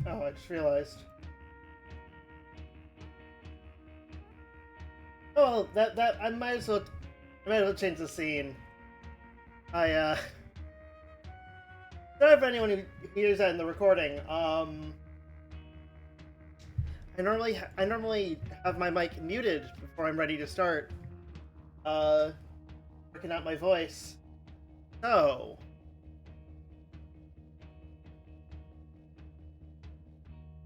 Oh, I just realized. Oh, well, that I might as well change the scene. I Sorry if anyone who hears that in the recording. I normally have my mic muted before I'm ready to start. Uh, Working out my voice. So,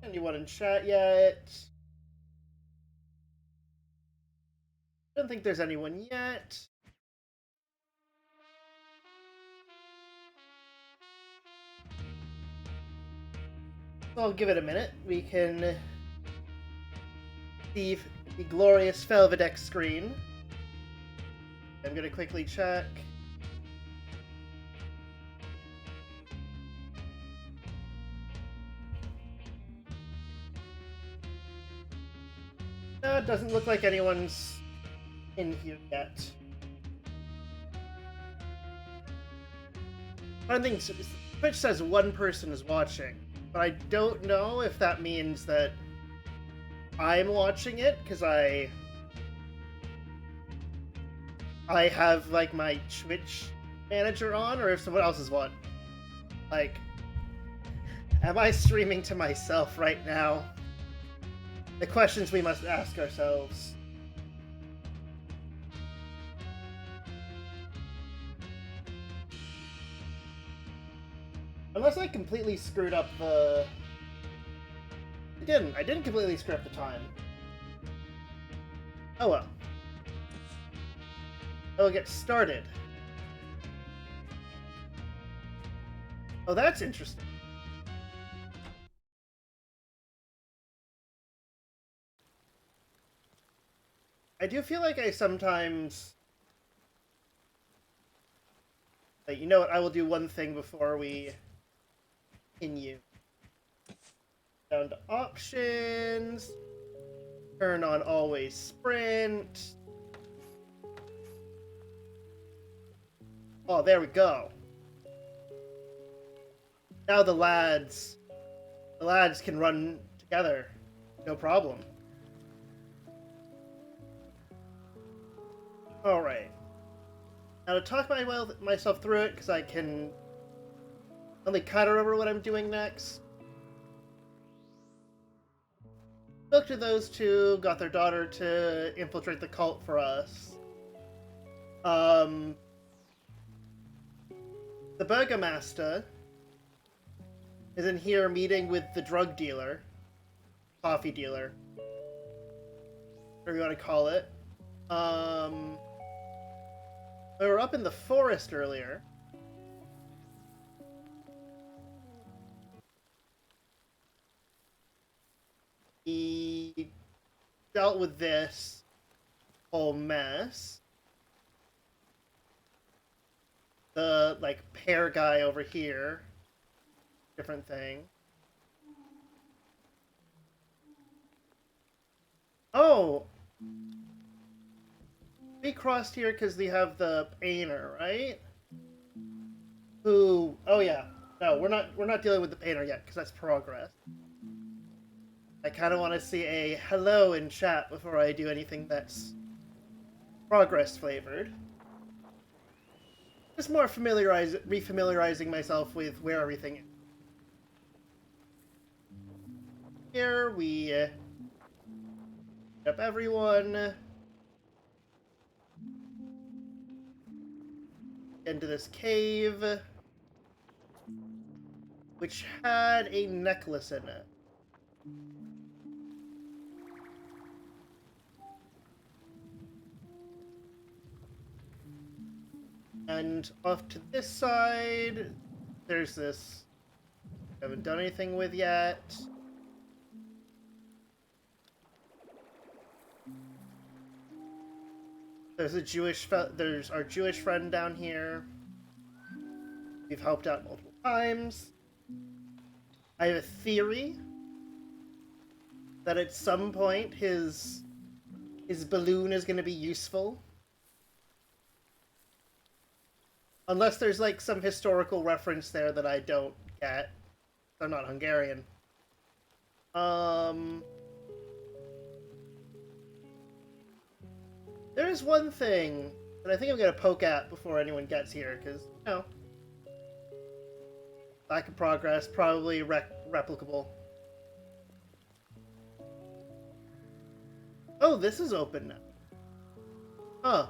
anyone in chat yet? Don't think there's anyone yet. So I'll give it a minute. We can see the glorious Felvidek screen. I'm gonna quickly check. No, it doesn't look like anyone's in here yet. I don't think Twitch says one person is watching, but I don't know if that means that I'm watching it because I have like my Twitch manager on, or if someone else is watching. Like, am I streaming to myself right now? The questions we must ask ourselves. Unless I completely screwed up the... I didn't completely screw up the time. Oh well. I'll get started. Oh, that's interesting. I do feel like I sometimes... Like, you know what, I will do one thing before we continue. Down to options. Turn on always sprint. Oh, there we go. Now the lads can run together. No problem. Alright. Now to talk myself through it, because I can only kind of remember what I'm doing next. Spoke to those two, got their daughter to infiltrate the cult for us. The Burgomaster is in here meeting with the drug dealer, coffee dealer, whatever you want to call it. We were up in the forest earlier. He dealt with this whole mess. The, like, pear guy over here. Different thing. Oh! We crossed here because we have the painter, right? Who... Oh yeah. No, we're not dealing with the painter yet, because that's progress. I kind of want to see a hello in chat before I do anything that's progress flavored. Just more refamiliarizing myself with where everything is. Here we up everyone into this cave, which had a necklace in it. And off to this side, there's this I haven't done anything with yet. There's our Jewish friend down here. We've helped out multiple times. I have a theory that at some point his balloon is going to be useful. Unless there's like some historical reference there that I don't get. I'm not Hungarian. There's one thing that I think I'm gonna poke at before anyone gets here, because, you know, lack of progress, probably replicable. Oh, this is open now. Huh.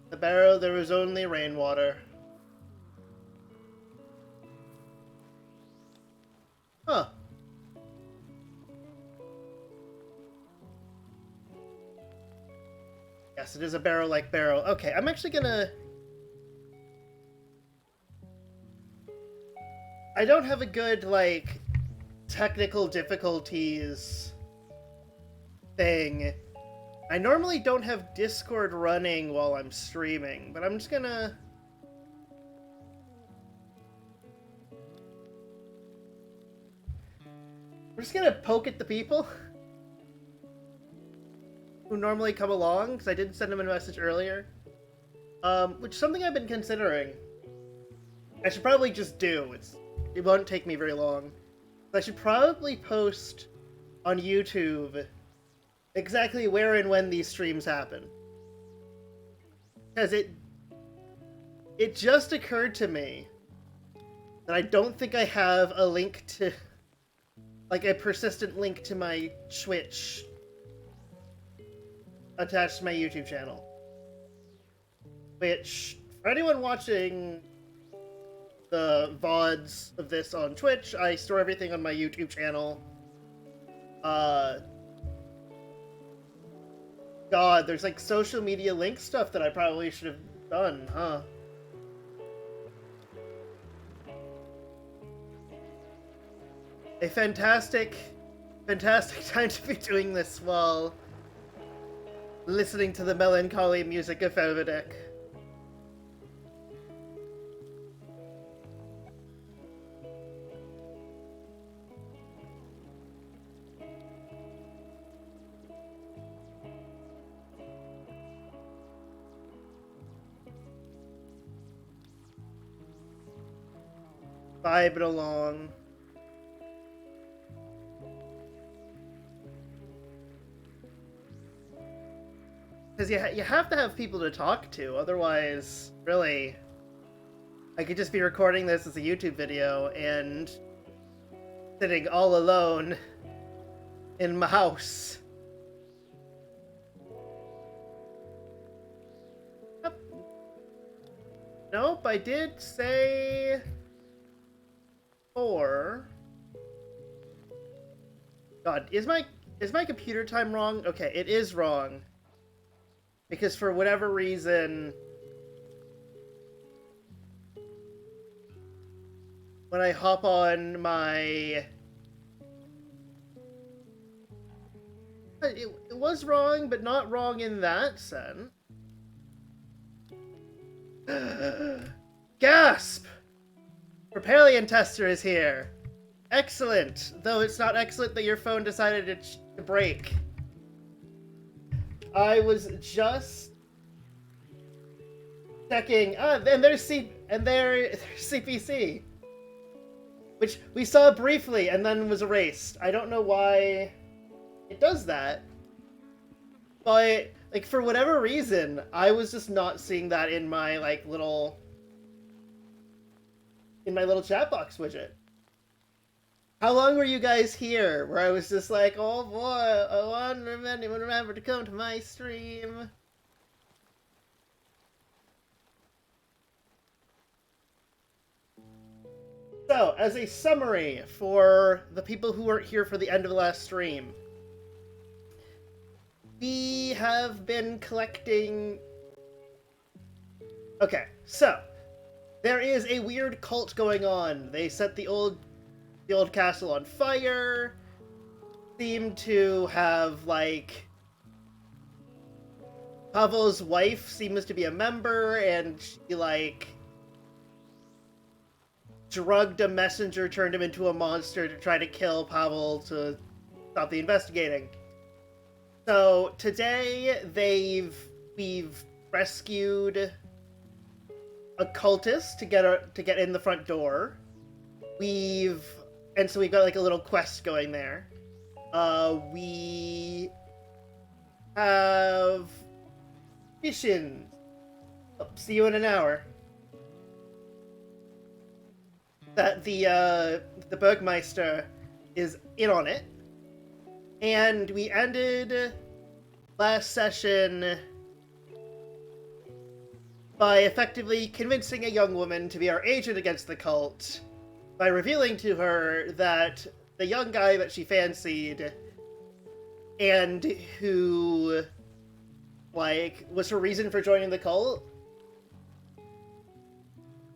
The barrow, there was only rainwater. Huh. Yes, it is a barrow-like barrow. Okay, I'm actually gonna... I don't have a good, like, technical difficulties thing. I normally don't have Discord running while I'm streaming, but I'm just gonna... I'm just gonna poke at the people who normally come along, because I did send them a message earlier. Which is something I've been considering. I should probably just do. It won't take me very long. I should probably post on YouTube exactly where and when these streams happen. Because it just occurred to me that I don't think I have a link to... like, a persistent link to my Twitch attached to my YouTube channel. Which, for anyone watching the VODs of this on Twitch, I store everything on my YouTube channel. God, there's like social media link stuff that I probably should have done, huh? A fantastic time to be doing this while listening to the melancholy music of Felvidek. Vibing along. Because you have to have people to talk to, otherwise, really, I could just be recording this as a YouTube video and sitting all alone in my house. Yep. Nope, I did say 4. God, is my computer time wrong? Okay, it is wrong. Because for whatever reason, when I hop on my... It was wrong, but not wrong in that sense. Gasp! Propelian Tester is here. Excellent. Though it's not excellent that your phone decided to break. I was just checking. And there's CPC, which we saw briefly and then was erased. I don't know why it does that, but like for whatever reason, I was just not seeing that in my little chat box widget. How long were you guys here? Where I was just like, oh boy, I wonder if anyone remember to come to my stream. So, as a summary for the people who weren't here for the end of the last stream, we have been collecting... Okay, so, there is a weird cult going on. They set the old castle on fire, seem to have, Pavel's wife seems to be a member, and she, drugged a messenger, turned him into a monster to try to kill Pavel to stop the investigating. So, today, we've rescued a cultist to get in the front door. We've And so we've got like a little quest going there. We have missions. Oh, see you in an hour. That the Burgmeister is in on it. And we ended last session by effectively convincing a young woman to be our agent against the cult by revealing to her that the young guy that she fancied and who, like, was her reason for joining the cult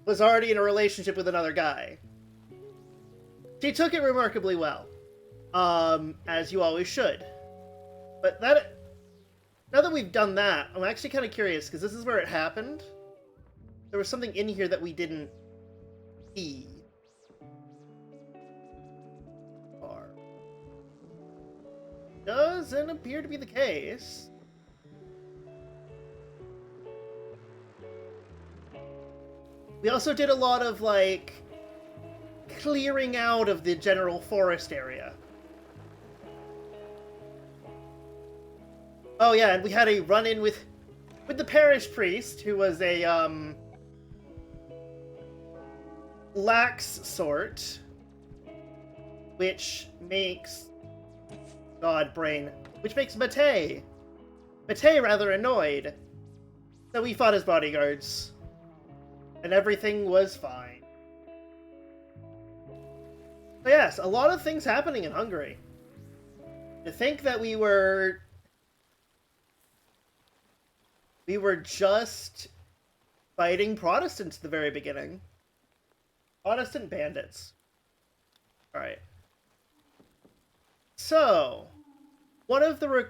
was already in a relationship with another guy. She took it remarkably well, as you always should. But now that we've done that, I'm actually kind of curious, because this is where it happened. There was something in here that we didn't see. Doesn't appear to be the case. We also did a lot of, like, clearing out of the general forest area. Oh yeah, and we had a run-in with the parish priest, who was a, lax sort, which makes... God, brain. Which makes Matei rather annoyed. So we fought as bodyguards. And everything was fine. So yes, a lot of things happening in Hungary. To think that we were just fighting Protestants at the very beginning. Protestant bandits. Alright. So, one of the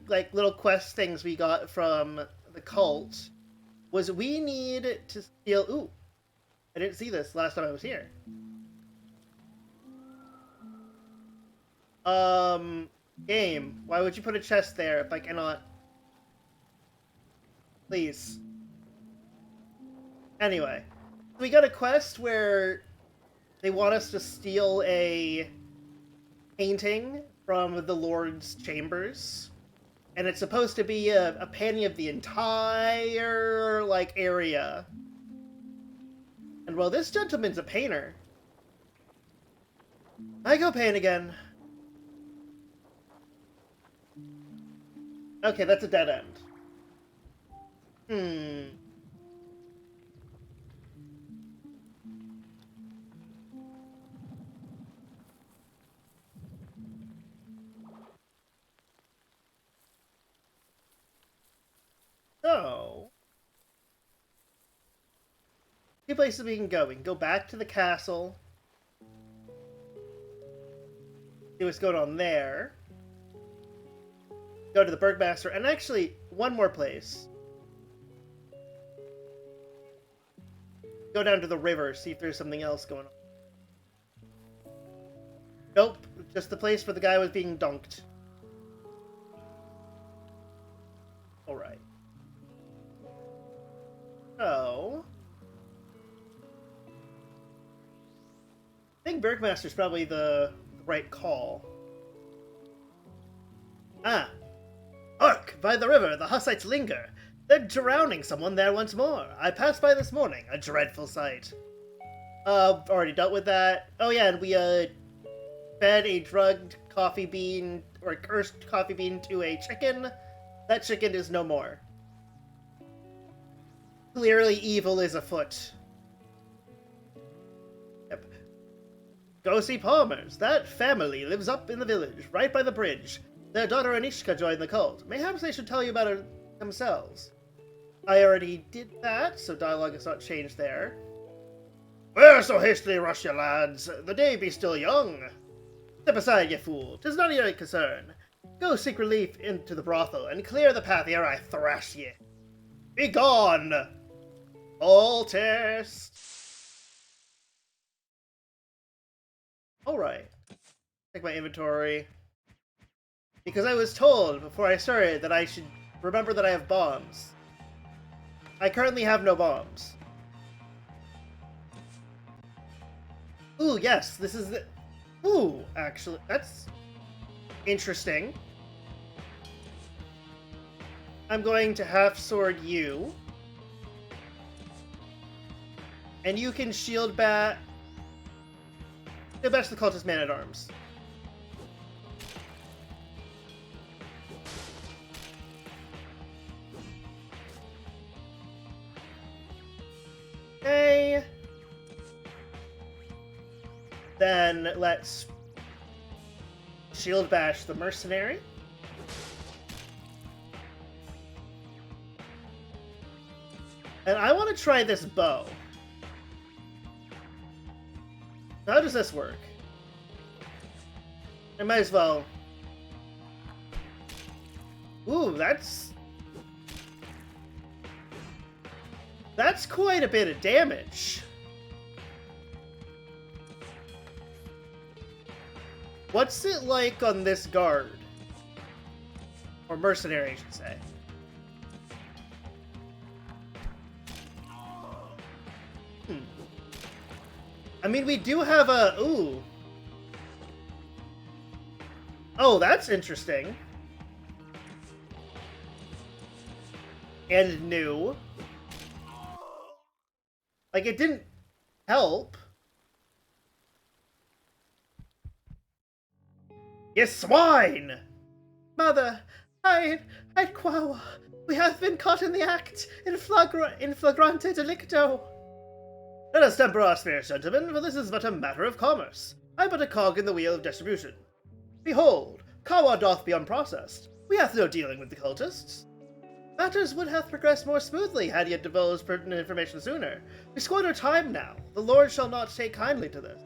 like little quest things we got from the cult was we need to steal... Ooh, I didn't see this last time I was here. Game, why would you put a chest there if I cannot... Please. Anyway, we got a quest where they want us to steal a painting from the Lord's chambers, and it's supposed to be a painting of the entire, like, area. And well, this gentleman's a painter. I go paint again. Okay, that's a dead end. So, two places we can go. We can go back to the castle. See what's going on there. Go to the Burgmaster, and actually, one more place. Go down to the river, see if there's something else going on. Nope, just the place where the guy was being dunked. Alright. So... I think Burgmaster's probably the right call. Ah! Hark! By the river, the Hussites linger. They're drowning someone there once more. I passed by this morning. A dreadful sight. Already dealt with that. Oh yeah, and we, fed a drugged coffee bean, or cursed coffee bean to a chicken. That chicken is no more. Clearly evil is afoot. Yep. Go see Palmer's. That family lives up in the village, right by the bridge. Their daughter Anishka joined the cult. Mayhaps they should tell you about it themselves. I already did that, so dialogue is not changed there. Where so hastily rush ye, lads? The day be still young. Step aside, ye fool. 'Tis none of your concern. Go seek relief into the brothel, and clear the path ere I thrash ye. Be gone! All test. Alright. Check my inventory. Because I was told before I started that I should remember that I have bombs. I currently have no bombs. Ooh, yes, this is the... Ooh, actually, that's interesting. I'm going to half sword you. And you can shield bash the cultist man-at-arms. Okay. Then let's shield bash the mercenary. And I want to try this bow. How does this work? I might as well... Ooh, that's quite a bit of damage. What's it like on this guard? Or mercenary, I should say. I mean, we do have a... Ooh. Oh, that's interesting. And new. Like, it didn't help. You swine! Mother, hide, Quawa. We have been caught in the act, in flagrante delicto. Let us temper our spirits, gentlemen, for this is but a matter of commerce. I am but a cog in the wheel of distribution. Behold, Kawa doth be unprocessed. We hath no dealing with the cultists. Matters would have progressed more smoothly had ye divulged pertinent information sooner. We squander time now. The Lord shall not take kindly to this.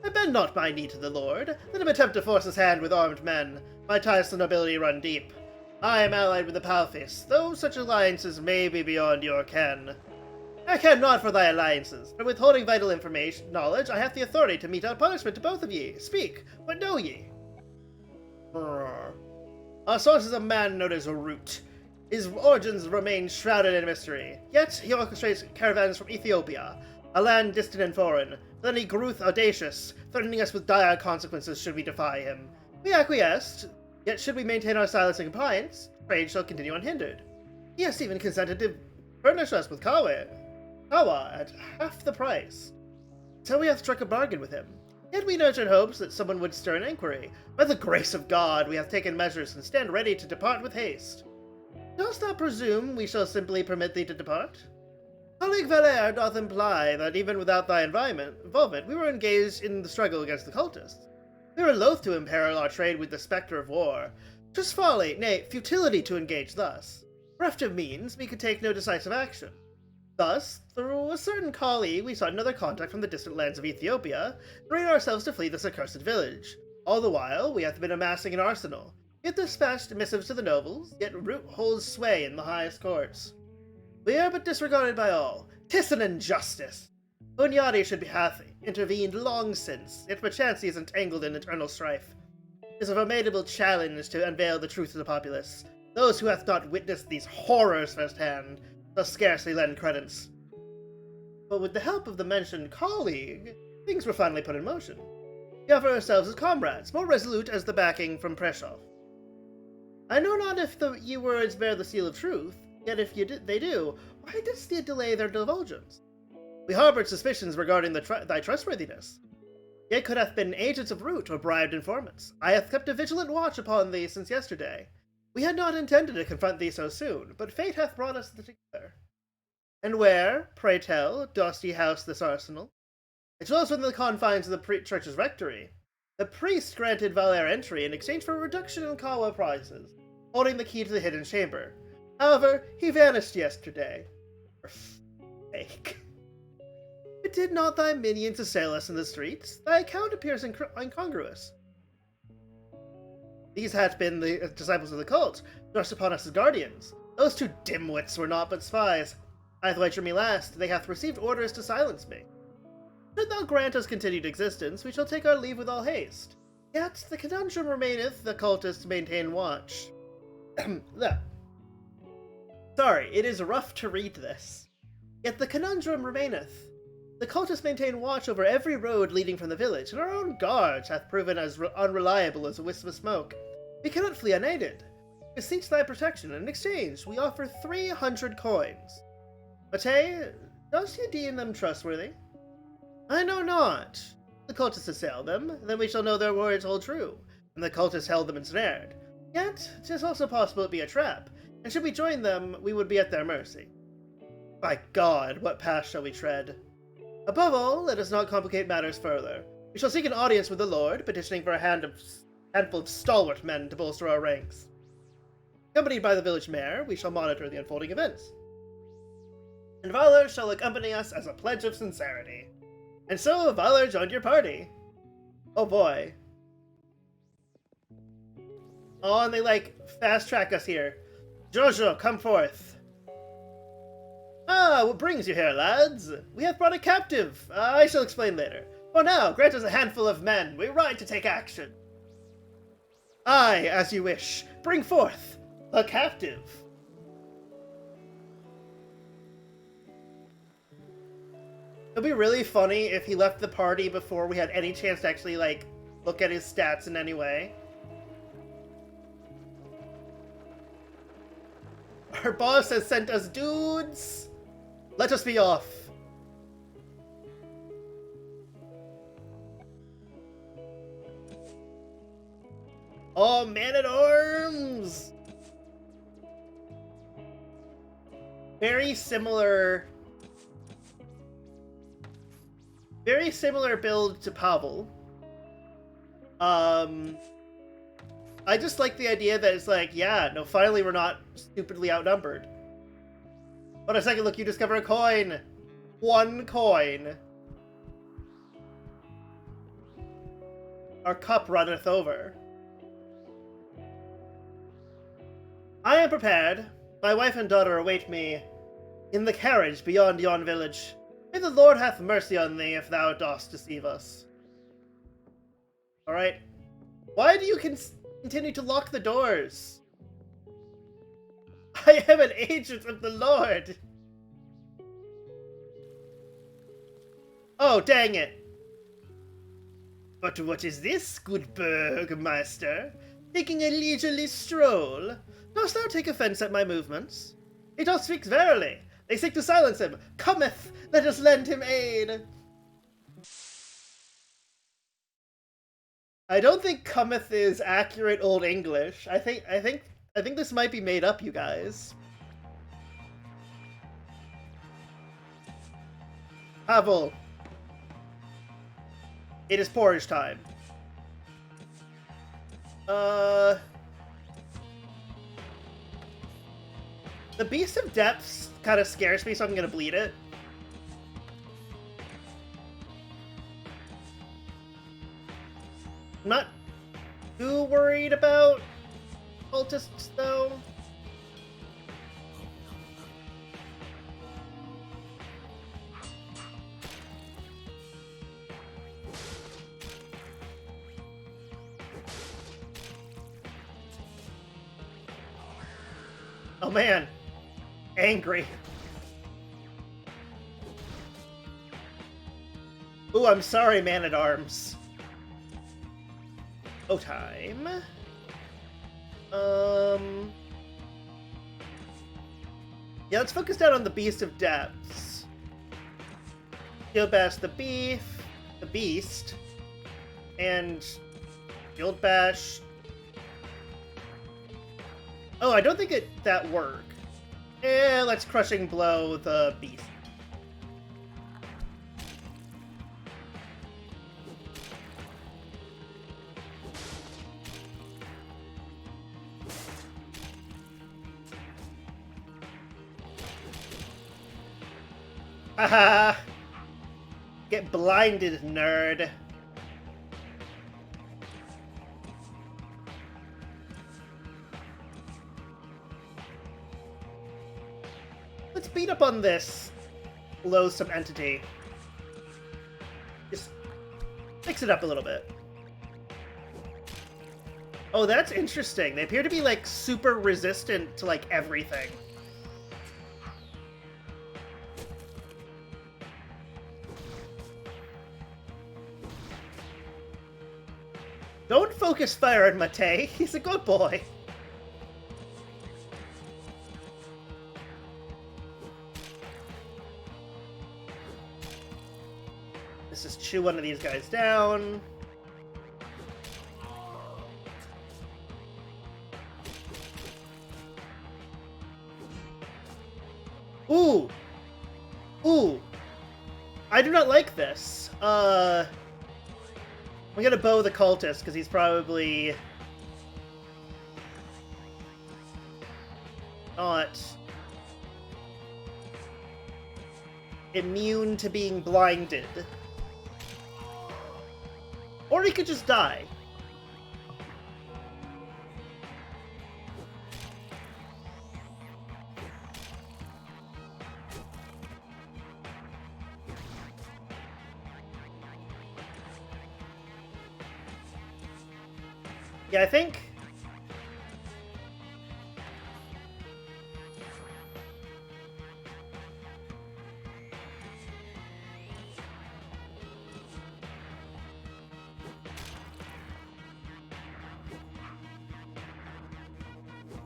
I bend not my knee to the Lord. Let him attempt to force his hand with armed men. My ties to nobility run deep. I am allied with the Palfis, though such alliances may be beyond your ken. I care not for thy alliances, but withholding vital knowledge, I have the authority to mete out punishment to both of ye. Speak, what know ye? Our source is a man known as Root. His origins remain shrouded in mystery, yet he orchestrates caravans from Ethiopia, a land distant and foreign. Then he groweth audacious, threatening us with dire consequences should we defy him. We acquiesced, yet should we maintain our silence and compliance, trade shall continue unhindered. He has even consented to furnish us with Kawa at half the price. So we have struck a bargain with him. Yet we nurtured hopes that someone would stir an inquiry. By the grace of God, we have taken measures and stand ready to depart with haste. Dost thou presume we shall simply permit thee to depart? Colleague Valere doth imply that even without thy involvement, we were engaged in the struggle against the cultists. We were loath to imperil our trade with the spectre of war. 'Twas folly, nay, futility to engage thus. Bereft of means, we could take no decisive action. Thus, through a certain colleague, we sought another contact from the distant lands of Ethiopia, and trained ourselves to flee this accursed village. All the while, we hath been amassing an arsenal. We have dispatched missives to the nobles, yet Root holds sway in the highest courts. We are but disregarded by all. 'Tis an injustice. Hunyadi should have intervened long since, yet perchance he is entangled in eternal strife. 'Tis a formidable challenge to unveil the truth to the populace. Those who hath not witnessed these horrors firsthand shall scarcely lend credence. But with the help of the mentioned colleague, things were finally put in motion. We offer ourselves as comrades, more resolute as the backing from Preshov. I know not if ye words bear the seal of truth, yet if they do, why didst ye delay their divulgence? We harbored suspicions regarding thy trustworthiness. Ye could have been agents of Root or bribed informants. I have kept a vigilant watch upon thee since yesterday. We had not intended to confront thee so soon, but fate hath brought us together. And where, pray tell, dost ye house this arsenal? It dwells within the confines of the church's rectory. The priest granted Valere entry in exchange for a reduction in Kawa prices, holding the key to the hidden chamber. However, he vanished yesterday. For fake. But did not thy minions assail us in the streets? Thy account appears incongruous. These had been the disciples of the cult, thrust upon us as guardians. Those two dimwits were naught but spies. I hath wagered me last, they hath received orders to silence me. Should thou grant us continued existence, we shall take our leave with all haste. Yet the conundrum remaineth, the cultists maintain watch. Sorry, it is rough to read this. Yet the conundrum remaineth. The cultists maintain watch over every road leading from the village, and our own guards hath proven as unreliable as a wisp of smoke. We cannot flee unaided. Beseech thy protection, and in exchange we offer 300 coins. Matei, dost you deem them trustworthy? I know not. The cultists assail them, then we shall know their words hold true, and the cultists held them ensnared. Yet, 'tis also possible it be a trap, and should we join them, we would be at their mercy. By God, what path shall we tread? Above all, let us not complicate matters further. We shall seek an audience with the Lord, petitioning for a handful of stalwart men to bolster our ranks. Accompanied by the village mayor, we shall monitor the unfolding events. And Valor shall accompany us as a pledge of sincerity. And so, Valor joined your party. Oh boy. Oh, and they, fast-track us here. Jojo, come forth. Ah, what brings you here, lads? We have brought a captive. I shall explain later. For now, grant us a handful of men. We ride to take action. Aye, as you wish. Bring forth the captive. It'd be really funny if he left the party before we had any chance to actually, look at his stats in any way. Our boss has sent us dudes. Let us be off. Oh, man-at-arms! Very similar build to Pavel. I just like the idea that it's yeah, no, finally we're not stupidly outnumbered. On a second look, you discover a coin. 1 coin. Our cup runneth over. I am prepared. My wife and daughter await me in the carriage beyond yon village. May the Lord have mercy on thee if thou dost deceive us. Alright. Why do you continue to lock the doors? I am an agent of the Lord! Oh, dang it! But what is this, good Burgmeister? Taking a leisurely stroll? Dost thou take offence at my movements? He doth speak verily. They seek to silence him. Cometh, let us lend him aid. I don't think cometh is accurate Old English. I think this might be made up, you guys. Pavel. It is porridge time. The Beast of Depths kind of scares me, so I'm gonna bleed it. I'm not too worried about cultists, though. Oh man, angry. Ooh, I'm sorry, Man-at-Arms. Oh, time. Yeah, let's focus down on the Beast of Depths. Shield Bash the Beast, and Shield Bash. Oh, I don't think that work. Let's Crushing Blow the Beast. Haha! Get blinded, nerd. Let's beat up on this loathsome entity. Just fix it up a little bit. Oh, that's interesting. They appear to be, super resistant to, everything. Don't focus fire on Mate. He's a good boy. Let's just chew one of these guys down. Ooh! Ooh! I do not like this. I'm gonna bow the cultist, because he's probably not immune to being blinded. Or he could just die. Yeah, I think...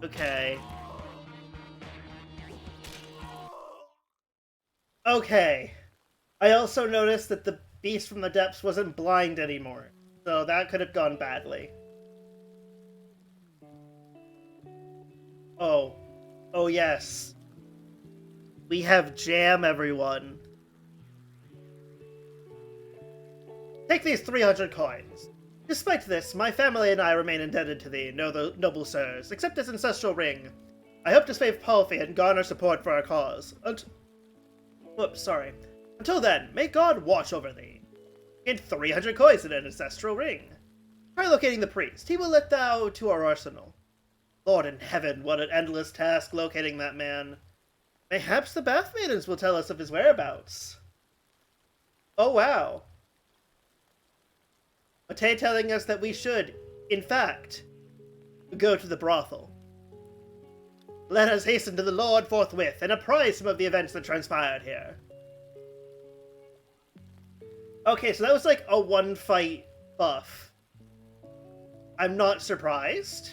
Okay. Okay. I also noticed that the beast from the depths wasn't blind anymore, so that could have gone badly. Oh. Oh yes. We have jam, everyone. Take these 300 coins. Despite this, my family and I remain indebted to thee, noble sirs. Accept this ancestral ring. I hope to save Palfi and garner support for our cause. Whoops, sorry. Until then, may God watch over thee. Gain 300 coins in an ancestral ring. Try locating the priest. He will let thou to our arsenal. Lord in heaven, what an endless task locating that man. Mayhaps the Bath Maidens will tell us of his whereabouts. Oh wow. Mate telling us that we should, in fact, go to the brothel. Let us hasten to the Lord forthwith and apprise him of the events that transpired here. Okay, so that was like a one-fight buff. I'm not surprised.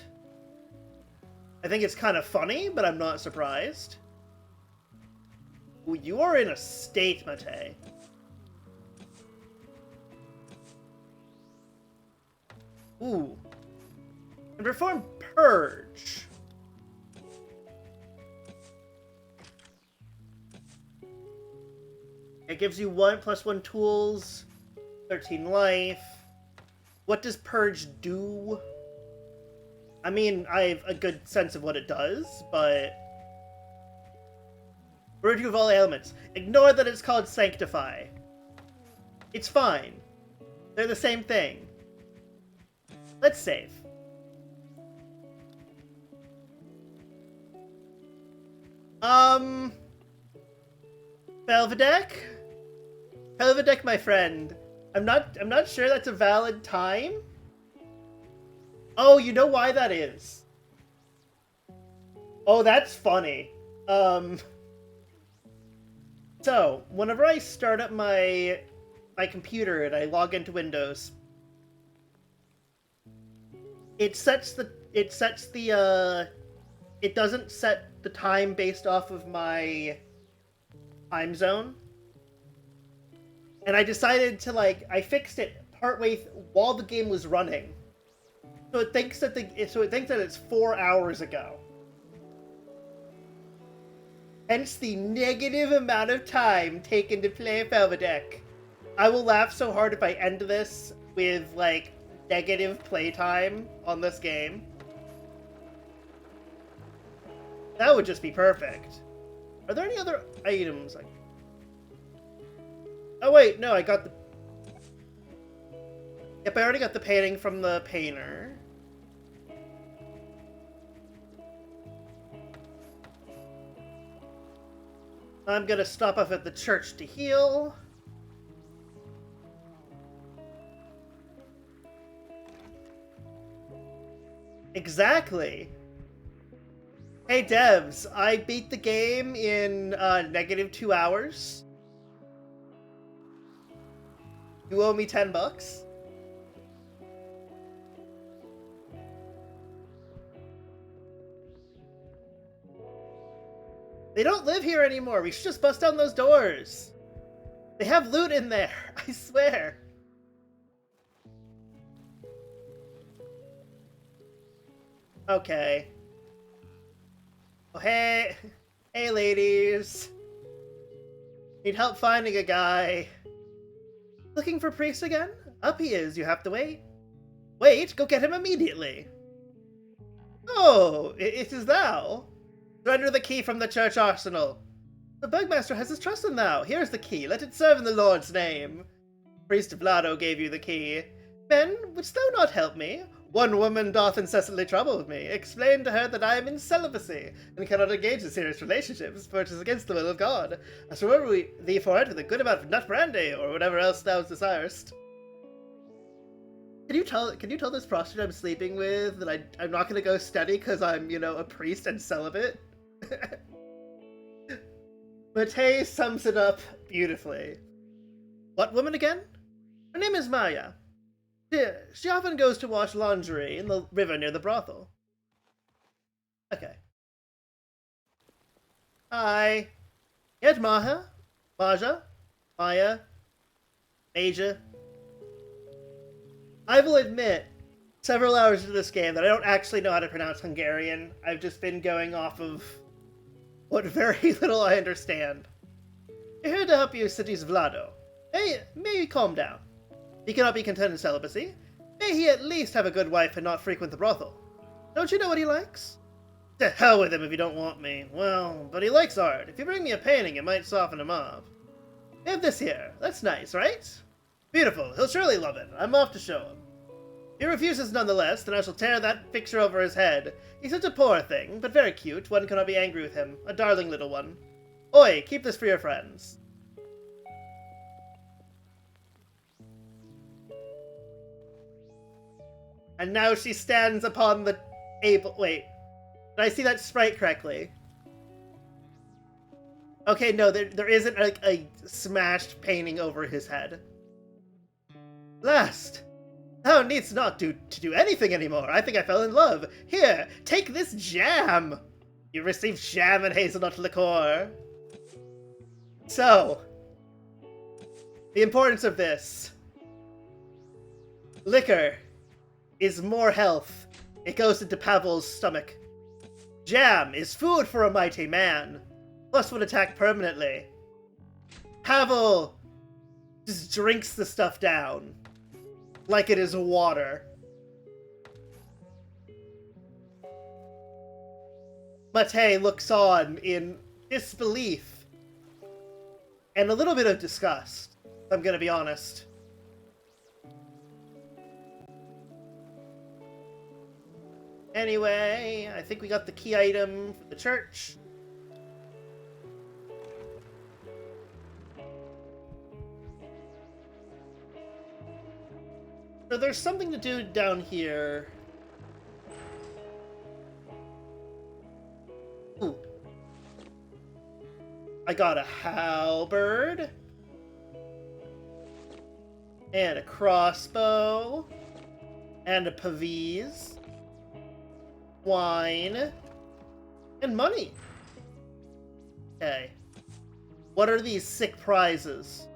I think it's kind of funny, but I'm not surprised. Ooh, you are in a state, Mate. Ooh. And perform Purge. It gives you 1+1 tools, 13 life. What does Purge do? I mean, I have a good sense of what it does, but... Remove all ailments. Ignore that it's called Sanctify. It's fine. They're the same thing. Let's save. Felvidek? Felvidek, my friend. I'm not sure that's a valid time. Oh, you know why that is? Oh, that's funny. So, whenever I start up my computer and I log into Windows, it doesn't set the time based off of my time zone. And I decided to, I fixed it partway while the game was running. So it thinks that it's 4 hours ago. Hence the negative amount of time taken to play Felvidek. I will laugh so hard if I end this with, negative playtime on this game. That would just be perfect. Are there any other items? Oh wait, no, I got the... Yep, I already got the painting from the painter. I'm gonna stop off at the church to heal. Exactly. Hey devs, I beat the game in -2 hours. You owe me $10. They don't live here anymore. We should just bust down those doors. They have loot in there, I swear. Okay. Oh, hey. Hey, ladies. Need help finding a guy. Looking for priest again? Up he is, you have to wait. Wait, go get him immediately. Oh, it is thou. Surrender the key from the church arsenal. The Burgmaster has his trust in thou. Here's the key, let it serve in the Lord's name. Priest Vlado gave you the key. Men, wouldst thou not help me? One woman doth incessantly trouble me. Explain to her that I am in celibacy, and cannot engage in serious relationships, for it is against the will of God. I shall reward thee for it with a good amount of nut brandy, or whatever else thou desirest. Can you tell this prostitute I'm sleeping with that I'm not gonna go steady because I'm, a priest and celibate? Matei sums it up beautifully. What woman again? Her name is Maya. She often goes to wash laundry in the river near the brothel. Okay. Hi. Yet Maja? Maya? Major? I will admit, several hours into this game, that I don't actually know how to pronounce Hungarian. I've just been going off of what very little I understand. We're here to help you, city's Vlado. May he calm down. He cannot be content in celibacy. May he at least have a good wife and not frequent the brothel. Don't you know what he likes? To hell with him if you don't want me. Well, but he likes art. If you bring me a painting, it might soften him up. We have this here. That's nice, right? Beautiful. He'll surely love it. I'm off to show him. If he refuses nonetheless, then I shall tear that picture over his head. He's such a poor thing, but very cute. One cannot be angry with him. A darling little one. Oi, keep this for your friends. And now she stands upon the table. Wait, did I see that sprite correctly? Okay, no, there isn't like a smashed painting over his head. Last, thou needst not to do anything anymore. I think I fell in love. Here, take this jam. You received jam and hazelnut liqueur. So, the importance of this. Liquor is more health. It goes into Pavel's stomach. Jam is food for a mighty man. Plus would attack permanently. Pavel just drinks the stuff down. Like it is water. Matei looks on in disbelief. And a little bit of disgust, if I'm gonna be honest. Anyway, I think we got the key item for the church. So there's something to do down here. Ooh. I got a halberd. And a crossbow. And a pavise. Wine, and money. Okay. What are these sick prizes?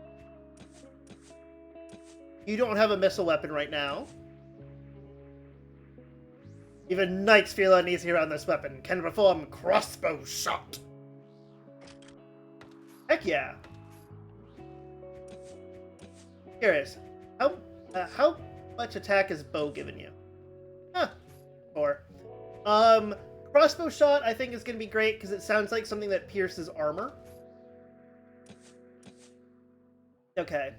You don't have a missile weapon right now. Even knights feel uneasy around this weapon. Can perform crossbow shot. Heck yeah. Curious. How much attack has bow given you? Huh. 4. Crossbow shot I think is going to be great because it sounds like something that pierces armor. Okay.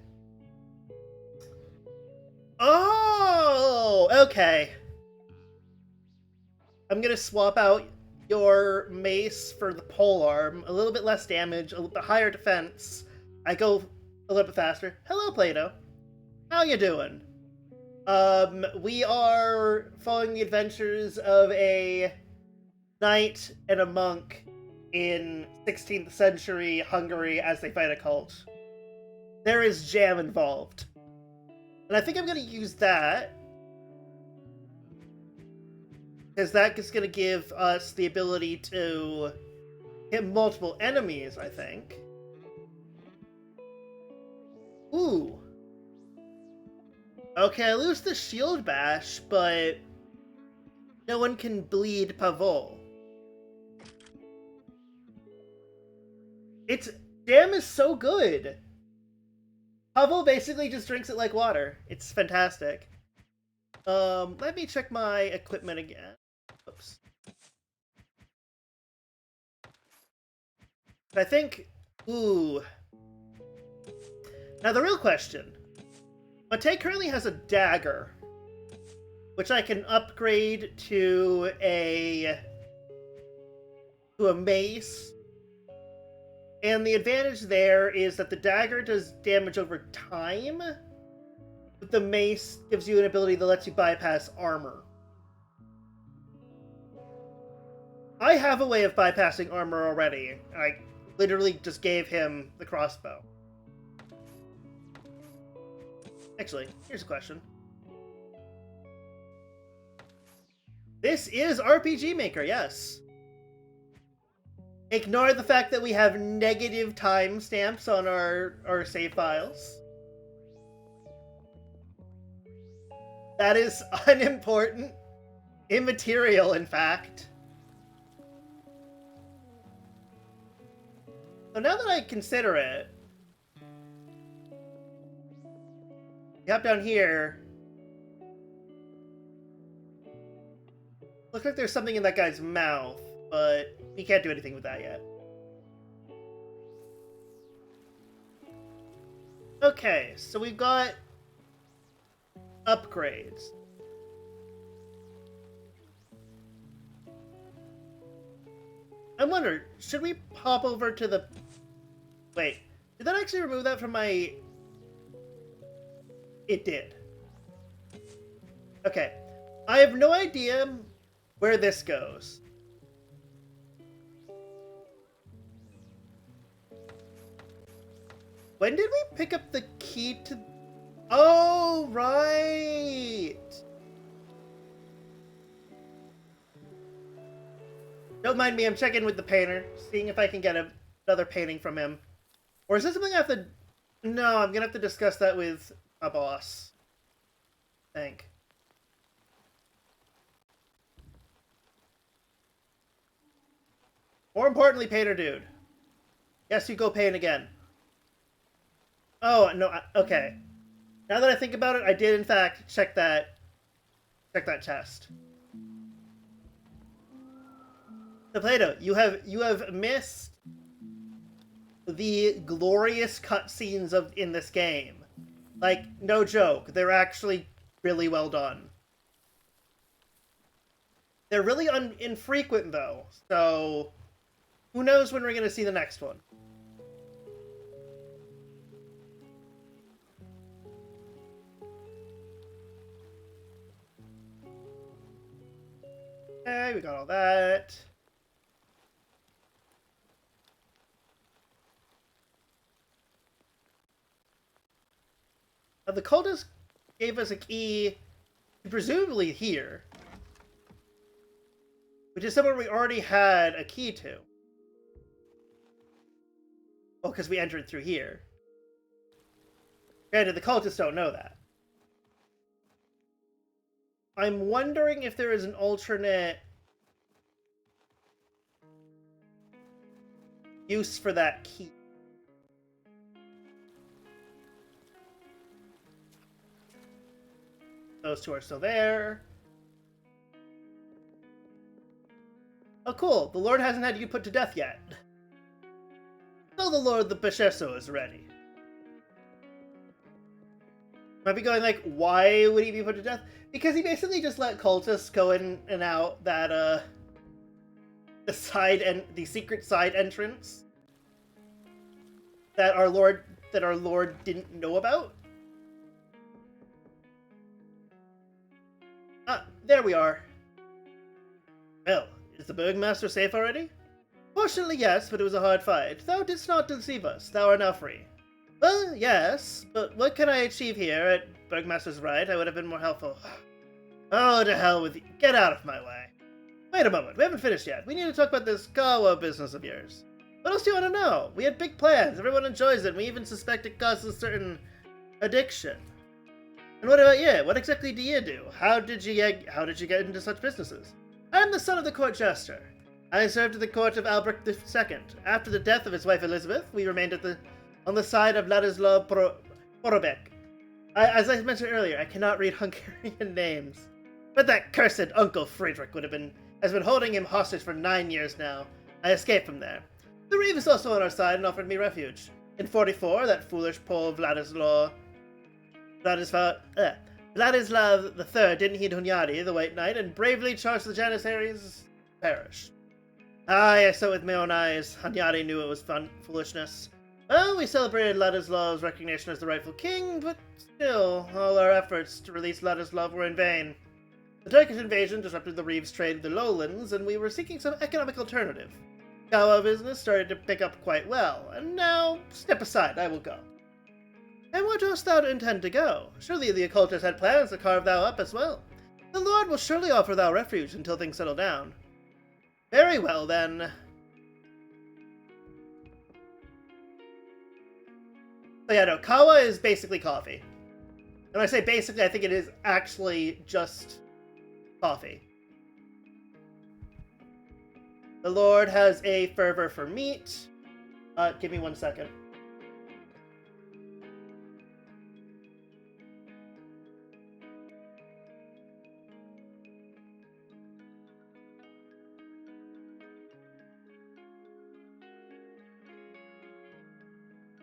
Oh, okay. I'm going to swap out your mace for the polearm. A little bit less damage, a little bit higher defense. I go a little bit faster. Hello, Plato. How you doing? We are following the adventures of a knight and a monk in 16th century Hungary as they fight a cult. There is jam involved. And I think I'm going to use that. Because that is going to give us the ability to hit multiple enemies, I think. Ooh. Okay, I lose the shield bash, but no one can bleed Pavol. Its jam is so good. Pavol basically just drinks it like water. It's fantastic. Let me check my equipment again. Oops. I think... Ooh. Now the real question. Mate currently has a dagger, which I can upgrade to a mace. And the advantage there is that the dagger does damage over time, but the mace gives you an ability that lets you bypass armor. I have a way of bypassing armor already. I literally just gave him the crossbow. Actually, here's a question. This is RPG Maker, yes. Ignore the fact that we have negative timestamps on our save files. That is unimportant. Immaterial, in fact. So now that I consider it, you hop down here. Looks like there's something in that guy's mouth, but we can't do anything with that yet. Okay, so we've got upgrades. I wonder, should we pop over to the... Wait, did that actually remove that from my... It did. Okay. I have no idea where this goes. When did we pick up the key to... Oh, right! Don't mind me, I'm checking with the painter, seeing if I can get another painting from him. Or is this something I have to... No, I'm gonna have to discuss that with my boss. I think. More importantly, painter dude. Yes, you go paint again. Oh, no, okay. Now that I think about it, I did in fact check that chest. So Plato, you have missed the glorious cutscenes in this game. Like, no joke, they're actually really well done. They're really infrequent though, so who knows when we're gonna see the next one. Okay, we got all that. The cultist gave us a key, presumably here, which is somewhere we already had a key to. Well, because we entered through here. Granted, the cultists don't know that. I'm wondering if there is an alternate use for that key. Those two are still there. Oh, cool. The Lord hasn't had you put to death yet. Tell the Lord the Bishesso is ready. Might be going like, why would he be put to death? Because he basically just let cultists go in and out that, the secret side entrance that our Lord didn't know about. Ah, there we are. Well, is the Burgmaster safe already? Fortunately, yes, but it was a hard fight. Thou didst not deceive us. Thou art now free. Well, yes, but what can I achieve here at Burgmaster's right? I would have been more helpful. Oh, to hell with you. Get out of my way. Wait a moment, we haven't finished yet. We need to talk about this Kawa business of yours. What else do you want to know? We had big plans, everyone enjoys it, and we even suspect it causes a certain addiction. And what about you? What exactly do you do? How did you get into such businesses? I am the son of the court jester. I served at the court of Albrecht II. After the death of his wife Elizabeth, we remained on the side of Ladislaw Porobek. As I mentioned earlier, I cannot read Hungarian names. But that cursed Uncle Friedrich has been holding him hostage for 9 years now. I escaped from there. The Reeve is also on our side and offered me refuge. In 44, that foolish Pole Vladislav III didn't heed Hunyadi, the White Knight, and bravely charged the Janissaries parish. I saw with my own eyes. Hunyadi knew it was foolishness. Well, we celebrated Ladislav's recognition as the rightful king, but still, all our efforts to release Ladislav were in vain. The Turkish invasion disrupted the Reeves' trade with the lowlands, and we were seeking some economic alternative. Kawa business started to pick up quite well, and now, step aside, I will go. And where dost thou intend to go? Surely the occultist had plans to carve thou up as well. The Lord will surely offer thou refuge until things settle down. Very well, then. So yeah, no, Kawa is basically coffee. And when I say basically, I think it is actually just coffee. The Lord has a fervor for meat. Give me 1 second.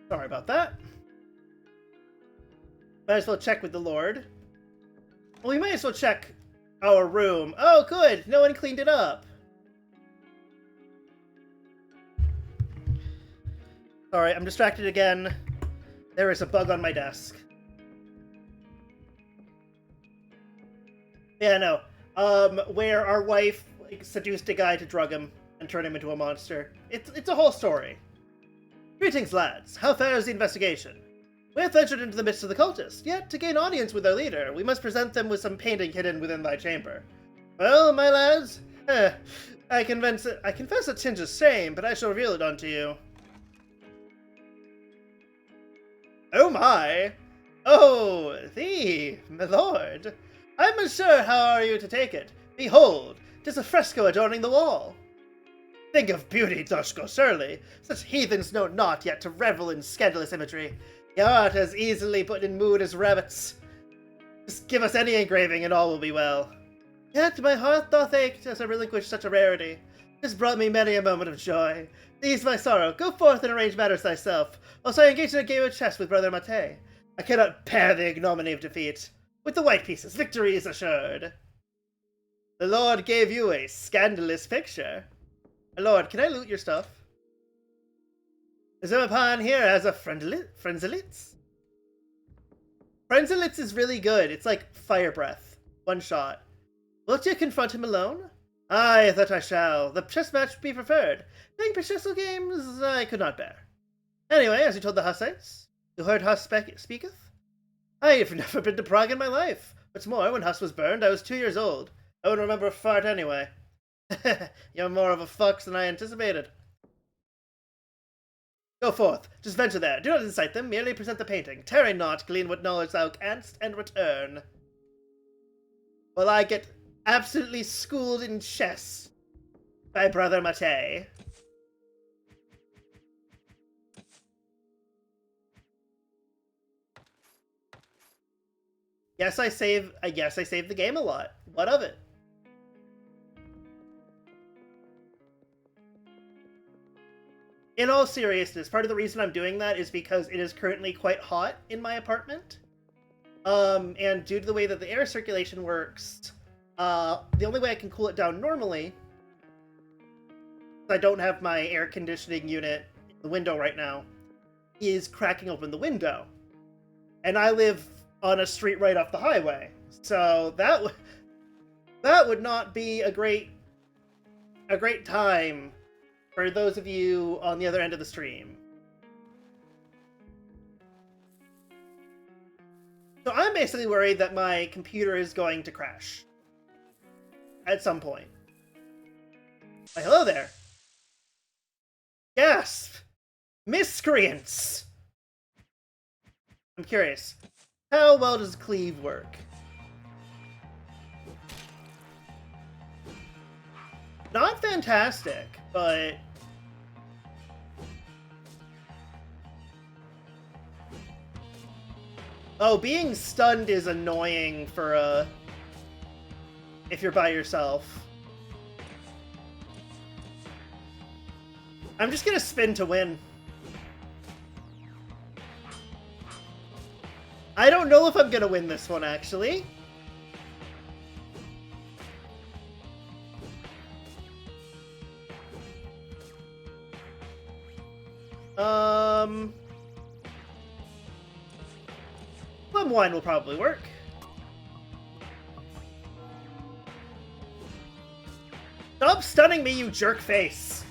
Sorry about that. Might as well check with the Lord. Well, we might as well check our room. Oh, good! No one cleaned it up. Sorry, I'm distracted again. There is a bug on my desk. Yeah, no. Where our wife seduced a guy to drug him and turn him into a monster. It's a whole story. Greetings, lads. How fares the investigation? We have ventured into the midst of the cultists, yet to gain audience with our leader, we must present them with some painting hidden within thy chamber. Well, my lads, I confess a tinge of shame, but I shall reveal it unto you. Oh my! Oh, thee, my lord! I'm unsure how are you to take it. Behold, 'tis a fresco adorning the wall. Think of beauty, Doshko, surely. Such heathens know not yet to revel in scandalous imagery. Your art as easily put in mood as rabbits. Just give us any engraving and all will be well. Yet my heart doth ache as I relinquish such a rarity. This brought me many a moment of joy. Ease my sorrow, go forth and arrange matters thyself, whilst I engage in a game of chess with Brother Mate. I cannot bear the ignominy of defeat. With the white pieces, victory is assured. The Lord gave you a scandalous picture. Lord, can I loot your stuff? Zimapan here has a Frenzilitz? Frenzilitz is really good. It's like fire breath. One shot. Wilt you confront him alone? Aye, that I shall. The chess match would be preferred. Playing Pachessel games I could not bear. Anyway, as you told the Hussites, you heard Huss speaketh? I have never been to Prague in my life. What's more, when Huss was burned, I was 2 years old. I wouldn't remember a fart anyway. You're more of a fox than I anticipated. Go forth. Just venture there. Do not incite them. Merely present the painting. Tarry not. Glean what knowledge thou canst, and return. While I get absolutely schooled in chess by Brother Mate. Yes, I save the game a lot. What of it? In all seriousness, part of the reason I'm doing that is because it is currently quite hot in my apartment. And due to the way that the air circulation works, the only way I can cool it down normally, I don't have my air conditioning unit in the window right now, is cracking open the window. And I live on a street right off the highway. So that would not be a great time for those of you on the other end of the stream. So I'm basically worried that my computer is going to crash at some point. Why, hello there. Gasp! Miscreants! I'm curious. How well does cleave work? Not fantastic, but... Oh, being stunned is annoying for, if you're by yourself. I'm just gonna spin to win. I don't know if I'm gonna win this one, actually. Plum wine will probably work. Stop stunning me, you jerk face!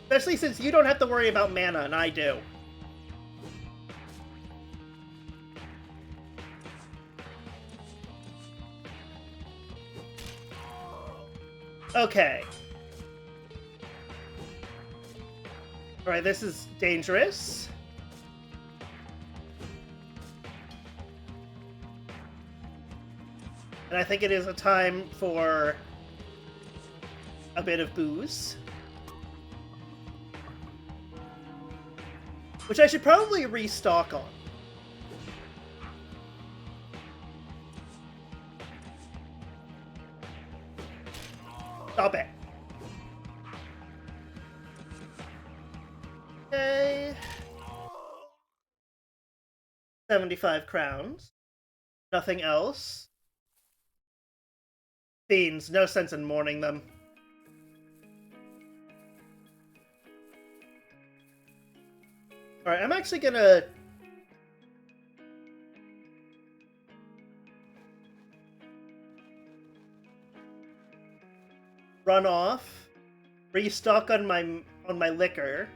Especially since you don't have to worry about mana, and I do. Okay. Alright, this is dangerous. And I think it is a time for a bit of booze. Which I should probably restock on. Stop it. Okay. 75 crowns. Nothing else. Fiends, no sense in mourning them. Alright, I'm actually gonna... run off, restock on my liquor.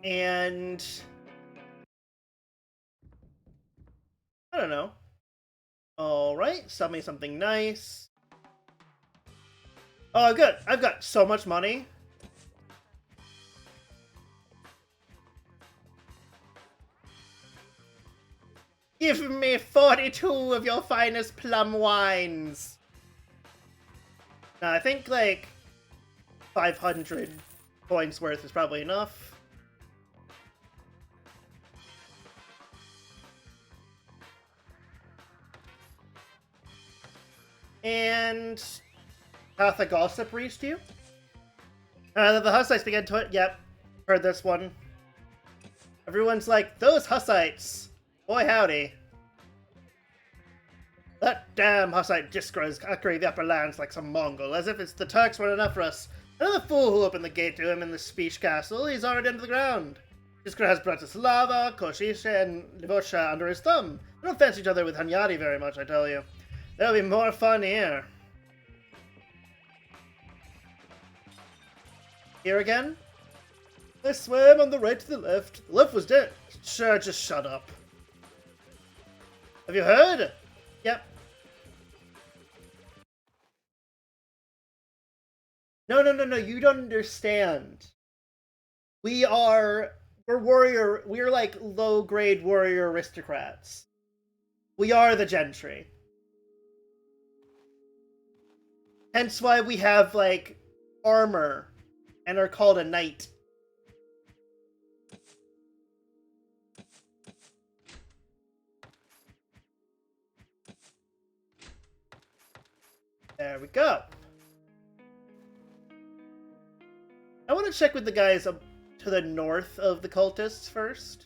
And I don't know. Alright, sell me something nice. Oh, good. I've got so much money. Give me 42 of your finest plum wines. Now, I think, like, 500 points worth is probably enough. And... Hath the gossip reached you? The Hussites began to... Yep, heard this one. Everyone's like, those Hussites! Boy howdy. That damn Hussite Jiskra is conquering the upper lands like some Mongol, as if it's the Turks weren't enough for us. Another fool who opened the gate to him in the Speech Castle, he's already under the ground. Jiskra has Bratislava, Koshisha, and Livosha under his thumb. They don't fancy each other with Hanyadi very much, I tell you. There'll be more fun here. Here again? I swam on the right to the left. The left was dead. Sure, just shut up. Have you heard? Yep. No, you don't understand. We're like low-grade warrior aristocrats. We are the gentry. Hence why we have, like, armor and are called a knight. There we go. I want to check with the guys up to the north of the cultists first.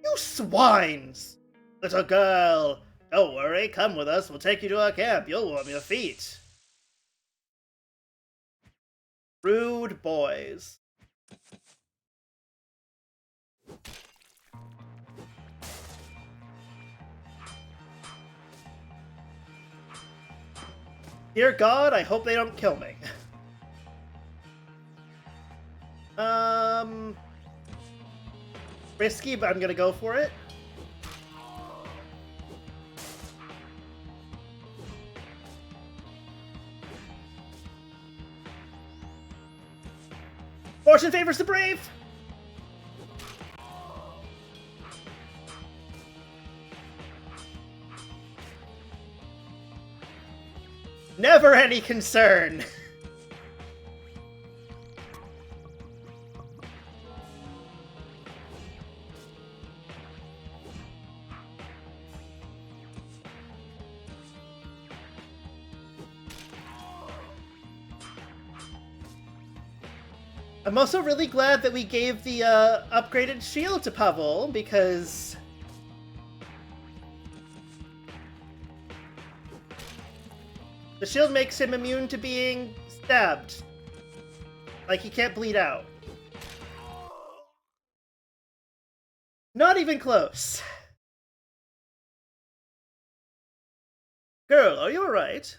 You swines! Little girl, don't worry, come with us, we'll take you to our camp, you'll warm your feet. Rude boys. Dear God, I hope they don't kill me. Risky, but I'm gonna go for it. Fortune favors the brave! Never any concern! I'm also really glad that we gave the upgraded shield to Pavel, because the shield makes him immune to being stabbed. Like, he can't bleed out. Not even close. Girl, are you alright?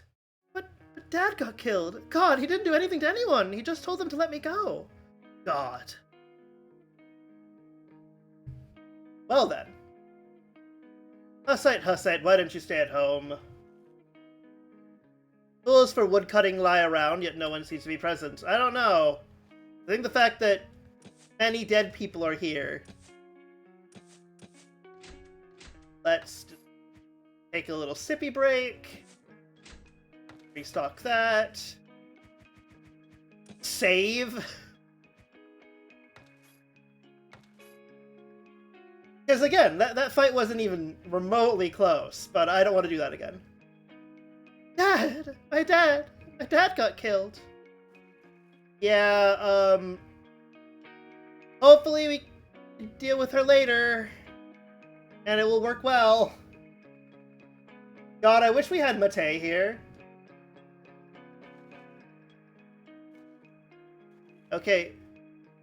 But Dad got killed. God, he didn't do anything to anyone. He just told them to let me go. God. Well then. Hussite, why don't you stay at home? Tools for woodcutting lie around, yet no one seems to be present. I don't know. I think the fact that many dead people are here. Let's take a little sippy break. Restock that. Save. Because again, that fight wasn't even remotely close, but I don't want to do that again. Dad! My dad got killed. Yeah, hopefully we can deal with her later, and it will work well. God, I wish we had Mate here. Okay,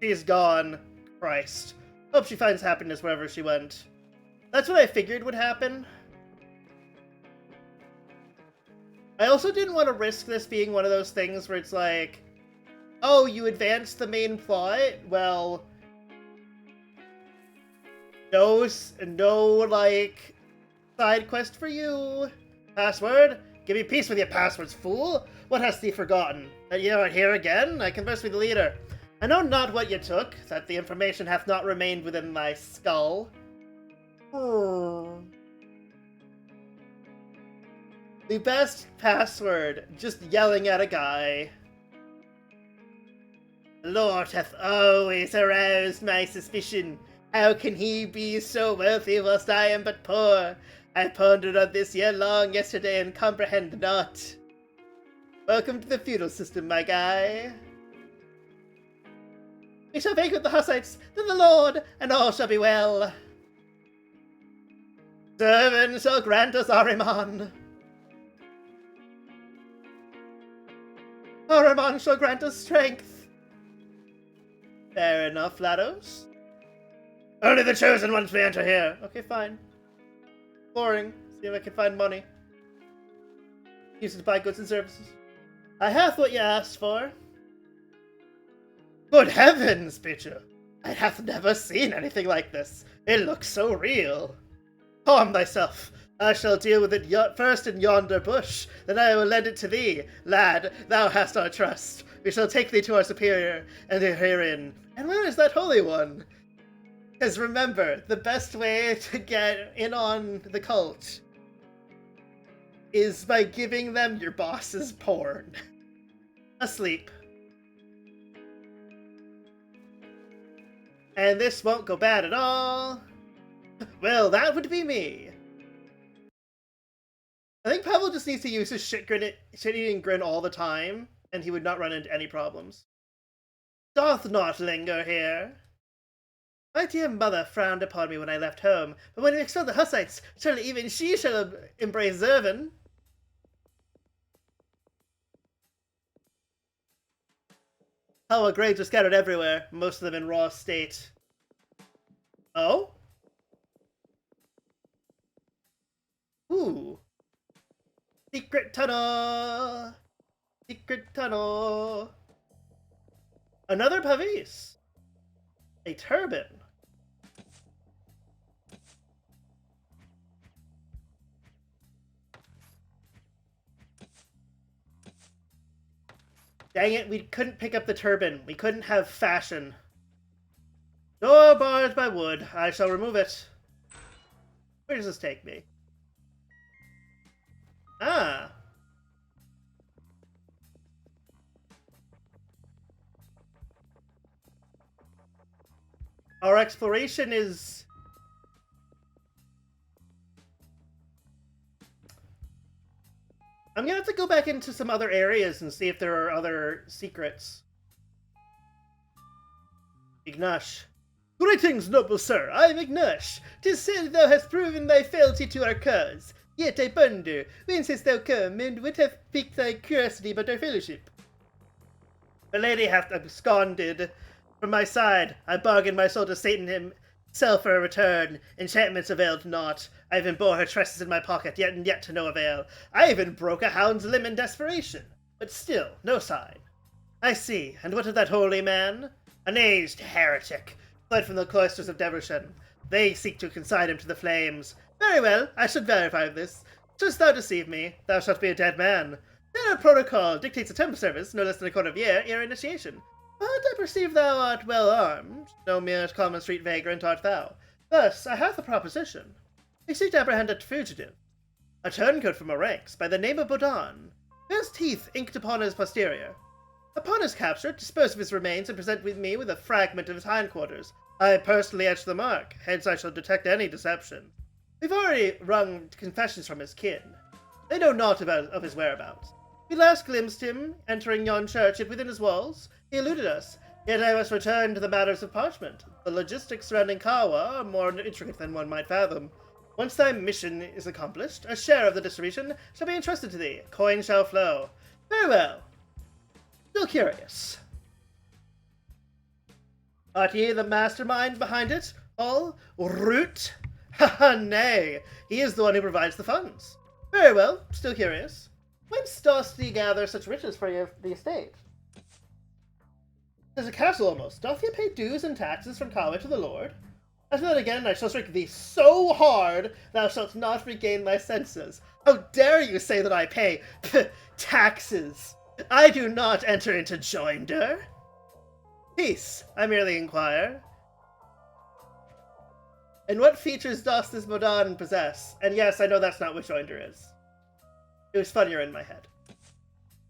she's gone. Christ. Hope she finds happiness wherever she went. That's what I figured would happen. I also didn't want to risk this being one of those things where it's like, oh, you advanced the main plot? Well, no, like, side quest for you. Password? Give me peace with your passwords, fool! What hast thee forgotten? That ye are here again? I converse with the leader. I know not what ye took, that the information hath not remained within my skull. The best password, just yelling at a guy. The Lord hath always aroused my suspicion. How can he be so wealthy whilst I am but poor? I pondered on this long yesterday and comprehend not. Welcome to the feudal system, my guy. We shall banquet the Hussites, then the Lord, and all shall be well. Servant shall grant us Ahriman. Ahriman shall grant us strength. Fair enough, Lados. Only the chosen ones may enter here. Okay, fine. Exploring. See if I can find money. Use it to buy goods and services. I hath what ye asked for. Good heavens, Pitcher! I hath never seen anything like this. It looks so real. Calm thyself. I shall deal with it first in yonder bush, then I will lend it to thee. Lad, thou hast our trust. We shall take thee to our superior, and herein. And where is that holy one? Because remember, the best way to get in on the cult is by giving them your boss's porn. Asleep. And this won't go bad at all. Well, that would be me. I think Pavel just needs to use his shit-eating grin all the time, and he would not run into any problems. Doth not linger here. My dear mother frowned upon me when I left home, but when we expelled the Hussites, surely even she shall embrace Zervin. Our graves are scattered everywhere, most of them in raw state. Oh? Ooh. Secret tunnel! secret tunnel. Another pavis. A turban. Dang it, we couldn't pick up the turban. We couldn't have fashion. Door barred by wood. I shall remove it. Where does this take me? Ah. Our exploration is... I'm gonna have to go back into some other areas and see if there are other secrets. Ignash. Greetings, noble sir. I am Ignash. 'Tis said thou hast proven thy fealty to our cause. Yet I wonder, whence hast thou come, and what hath piqued thy curiosity about our fellowship? The lady hath absconded from my side. I bargained my soul to Satan himself for a return. Enchantments availed not. I even bore her tresses in my pocket, yet and yet to no avail. I even broke a hound's limb in desperation. But still, no sign. I see. And what of that holy man? An aged heretic, fled from the cloisters of Devershen. They seek to consign him to the flames. Very well, I should verify this. Shouldst thou deceive me, thou shalt be a dead man. Their protocol dictates a temple service, no less than a quarter of a year, ere initiation. But I perceive thou art well armed. No mere common street vagrant art thou. Thus, I have a proposition. We seek to apprehend a fugitive, a turncoat from our ranks, by the name of Bodan, who has teeth inked upon his posterior. Upon his capture, dispose of his remains and present me with a fragment of his hindquarters. I personally etch the mark, hence I shall detect any deception. We've already wrung confessions from his kin. They know naught of his whereabouts. We last glimpsed him entering yon church, yet within his walls he eluded us. Yet I must return to the matters of parchment. The logistics surrounding Kawa are more intricate than one might fathom. Once thy mission is accomplished, a share of the distribution shall be entrusted to thee. Coin shall flow. Very well. Still curious. Art ye the mastermind behind it all? Root? Haha, nay. He is the one who provides the funds. Very well. Still curious. Whence dost thee gather such riches for the estate? There's a castle almost. Doth he pay dues and taxes from Kawa to the lord? As then again, I shall strike thee so hard, thou shalt not regain thy senses. How dare you say that I pay taxes? I do not enter into joinder. Peace, I merely inquire. And what features does this Bodan possess? And yes, I know that's not what joinder is. It was funnier in my head.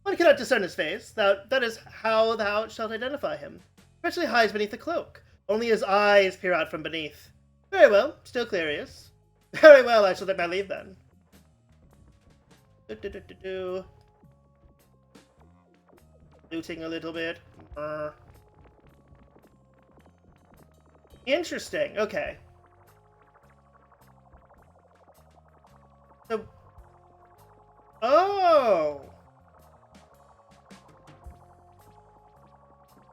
One cannot discern his face. That is how thou shalt identify him. Especially hides beneath the cloak. Only his eyes peer out from beneath. Very well, still curious. Very well, I shall take my leave then. Looting a little bit. Interesting, okay. So... Oh!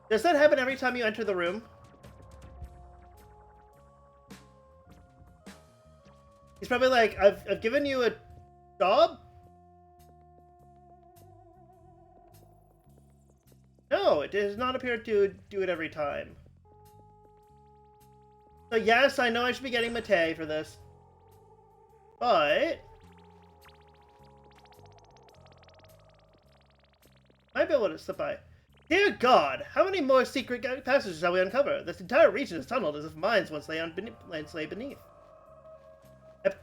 Does that happen every time you enter the room? He's probably like, I've given you a job? No, it does not appear to do it every time. So yes, I know I should be getting Mate for this. But... might be able to slip by. Dear God, how many more secret passages shall we uncover? This entire region is tunneled as if mines once lay beneath.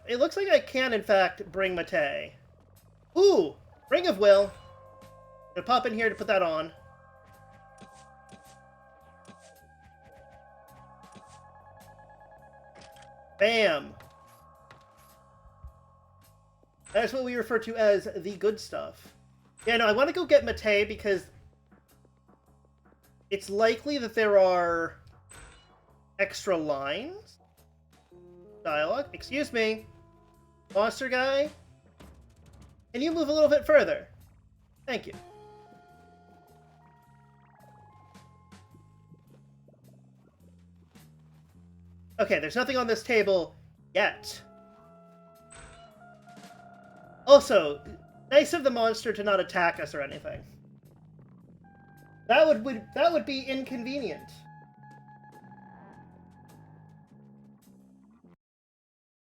It looks like I can, in fact, bring Mate. Ooh! Ring of Will. I'm gonna pop in here to put that on. Bam! That's what we refer to as the good stuff. Yeah, no, I want to go get Mate because it's likely that there are extra lines. Dialogue. Excuse me. Monster guy? Can you move a little bit further? Thank you. Okay, there's nothing on this table yet. Also, nice of the monster to not attack us or anything. That would be inconvenient.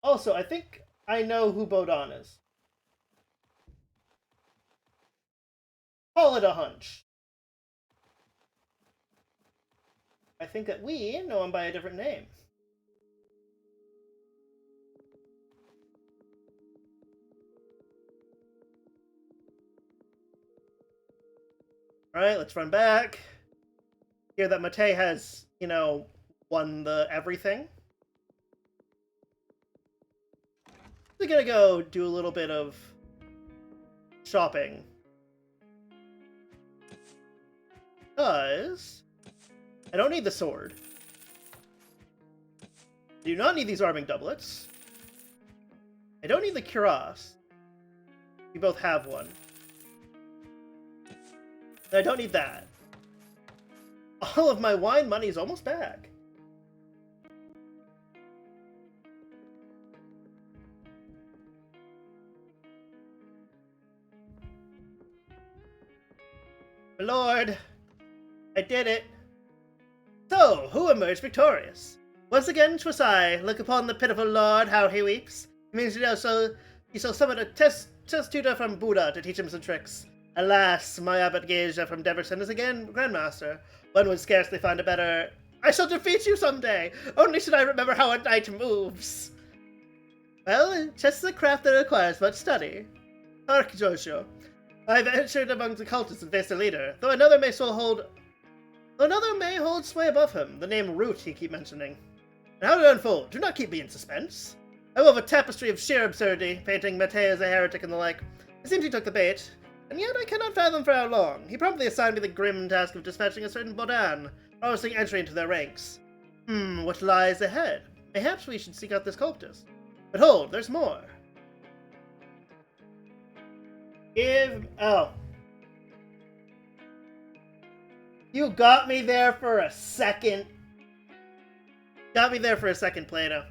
Also, I think I know who Bodan is. Call it a hunch. I think that we know him by a different name. Alright, let's run back. Hear that Mate has, won the everything. We're gonna go do a little bit of shopping. Because I don't need the sword. I do not need these arming doublets. I don't need the cuirass. We both have one. And I don't need that. All of my wine money is almost back. My lord, I did it. So, who emerged victorious? Once again, 'twas I. Look upon the pitiful lord, how he weeps. It means he shall summon a test tutor from Buddha to teach him some tricks. Alas, my abbot Geisha from Deverson is again Grandmaster. One would scarcely find a better... I shall defeat you someday! Only should I remember how a knight moves! Well, chess is a craft that requires much study. Hark, Joshua. I ventured among the cultists and faced a leader, though another may hold sway above him, the name Root he keep mentioning. And how did it unfold? Do not keep me in suspense. I wove a tapestry of sheer absurdity, painting Mate as a heretic and the like. It seems he took the bait, and yet I cannot fathom for how long. He promptly assigned me the grim task of dispatching a certain Bodan, promising entry into their ranks. What lies ahead? Perhaps we should seek out this cultist. But hold, there's more. Oh. You got me there for a second. Plato.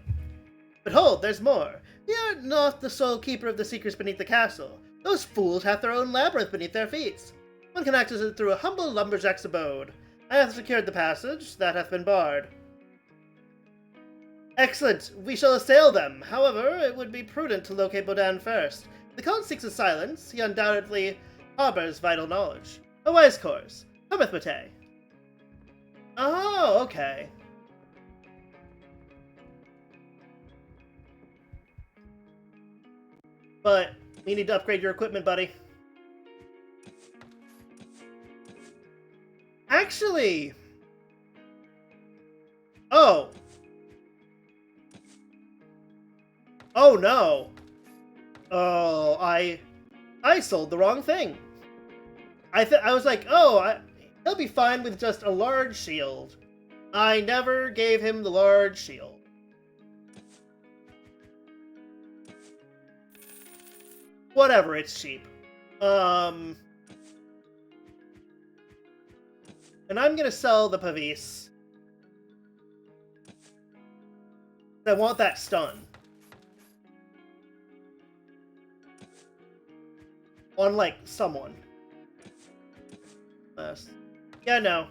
But hold, there's more. You are not the sole keeper of the secrets beneath the castle. Those fools have their own labyrinth beneath their feet. One can access it through a humble lumberjack's abode. I have secured the passage, that hath been barred. Excellent, we shall assail them. However, it would be prudent to locate Bodan first. If the cult seeks his silence, he undoubtedly harbors vital knowledge. A wise course. Cometh, Mate. Oh, okay. But we need to upgrade your equipment, buddy. Actually... Oh. Oh, no. Oh, I sold the wrong thing. I was like, he'll be fine with just a large shield. I never gave him the large shield. Whatever, it's cheap. And I'm gonna sell the Pavis. I want that stun. On, like, someone. Yeah, no.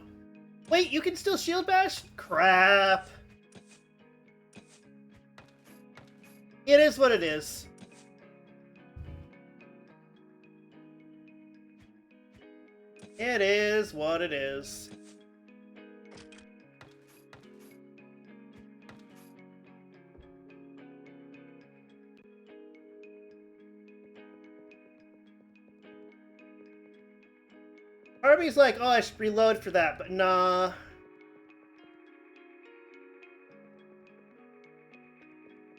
Wait, you can still shield bash? Crap. It is what it is. It is what it is. Harvey's like, oh, I should reload for that, but nah.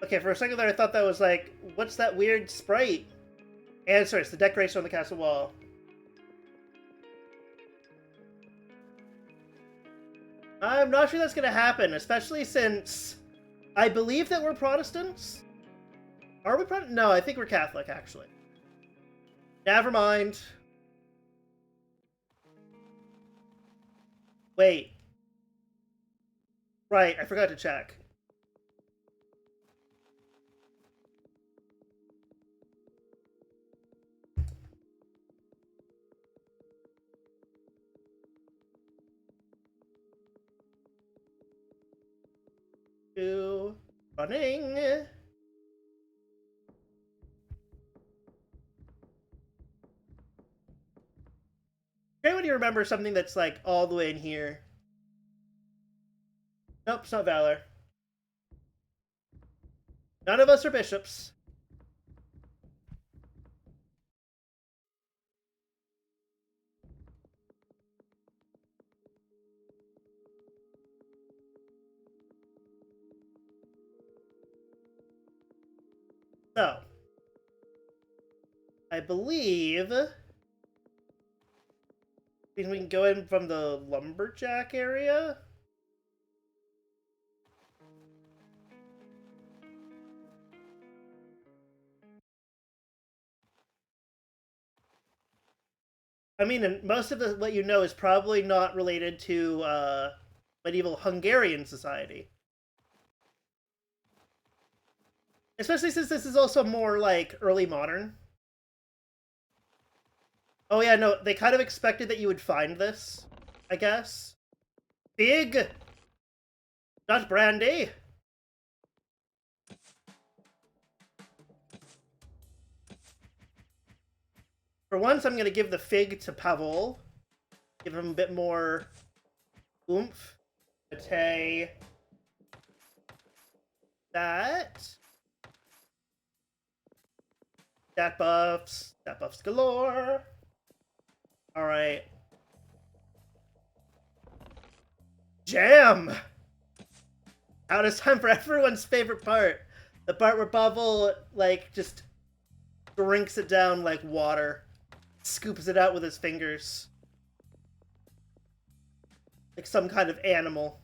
Okay, for a second there I thought that was like, what's that weird sprite? Answer, it's the decoration on the castle wall. I'm not sure that's going to happen, especially since I believe that we're Protestants. Are we Protestant? No, I think we're Catholic, actually. Never mind. Wait. Right, I forgot to check. 2, running. Great when you remember something that's like all the way in here. Nope, it's not Valor. None of us are bishops. So, I believe we can go in from the lumberjack area. I mean, and most of what you know is probably not related to medieval Hungarian society. Especially since this is also more like early modern. Oh yeah, no, they kind of expected that you would find this, I guess. Big! Not brandy! For once, I'm going to give the fig to Pavel. Give him a bit more oomph. Mate. That. Stat buffs. Stat buffs galore. Alright. Jam! Now it's time for everyone's favorite part. The part where Pavel, like, just drinks it down like water. Scoops it out with his fingers. Like some kind of animal.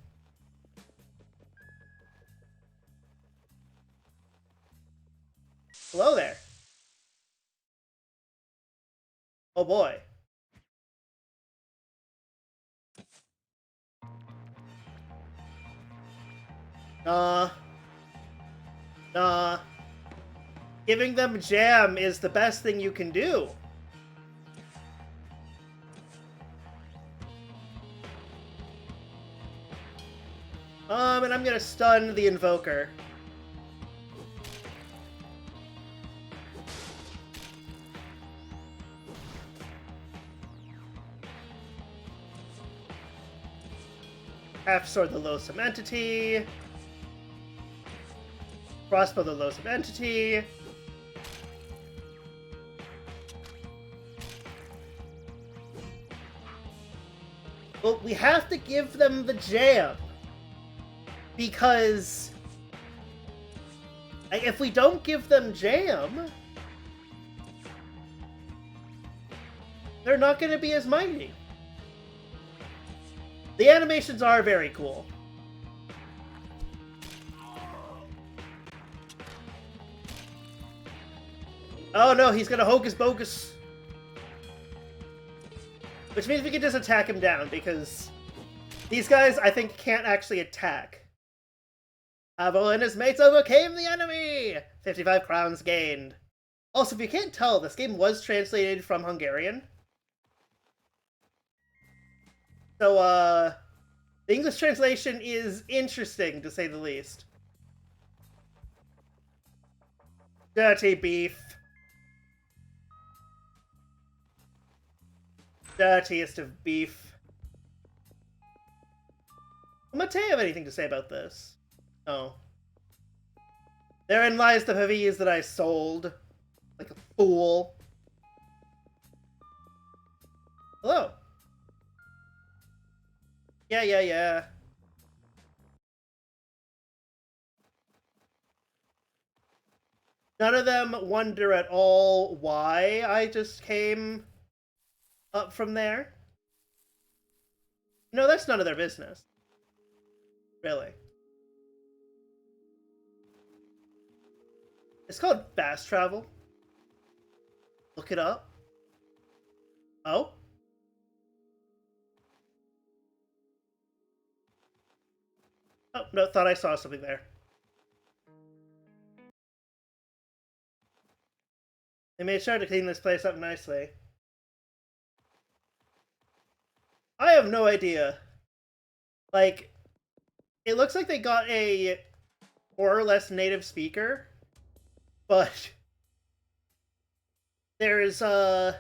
Hello there. Oh boy. Nah. Giving them jam is the best thing you can do. And I'm gonna stun the Invoker. Half Sword the Loathsome Entity. Crossbow the Loathsome Entity. Well, we have to give them the jam. Because if we don't give them jam, they're not going to be as mighty. The animations are very cool. Oh no, he's going to Hocus Pocus. Which means we can just attack him down, because these guys, I think, can't actually attack. Pavel and his mates overcame the enemy! 55 crowns gained. Also, if you can't tell, this game was translated from Hungarian. So, the English translation is interesting, to say the least. Dirty beef. Dirtiest of beef. Will Matei have anything to say about this? No. Therein lies the Pavis that I sold. Like a fool. Hello. Yeah. None of them wonder at all why I just came up from there. No, that's none of their business. Really. It's called fast travel. Look it up. Oh? Oh, no, thought I saw something there. They made sure to clean this place up nicely. I have no idea. Like, it looks like they got a more or less native speaker, but there's and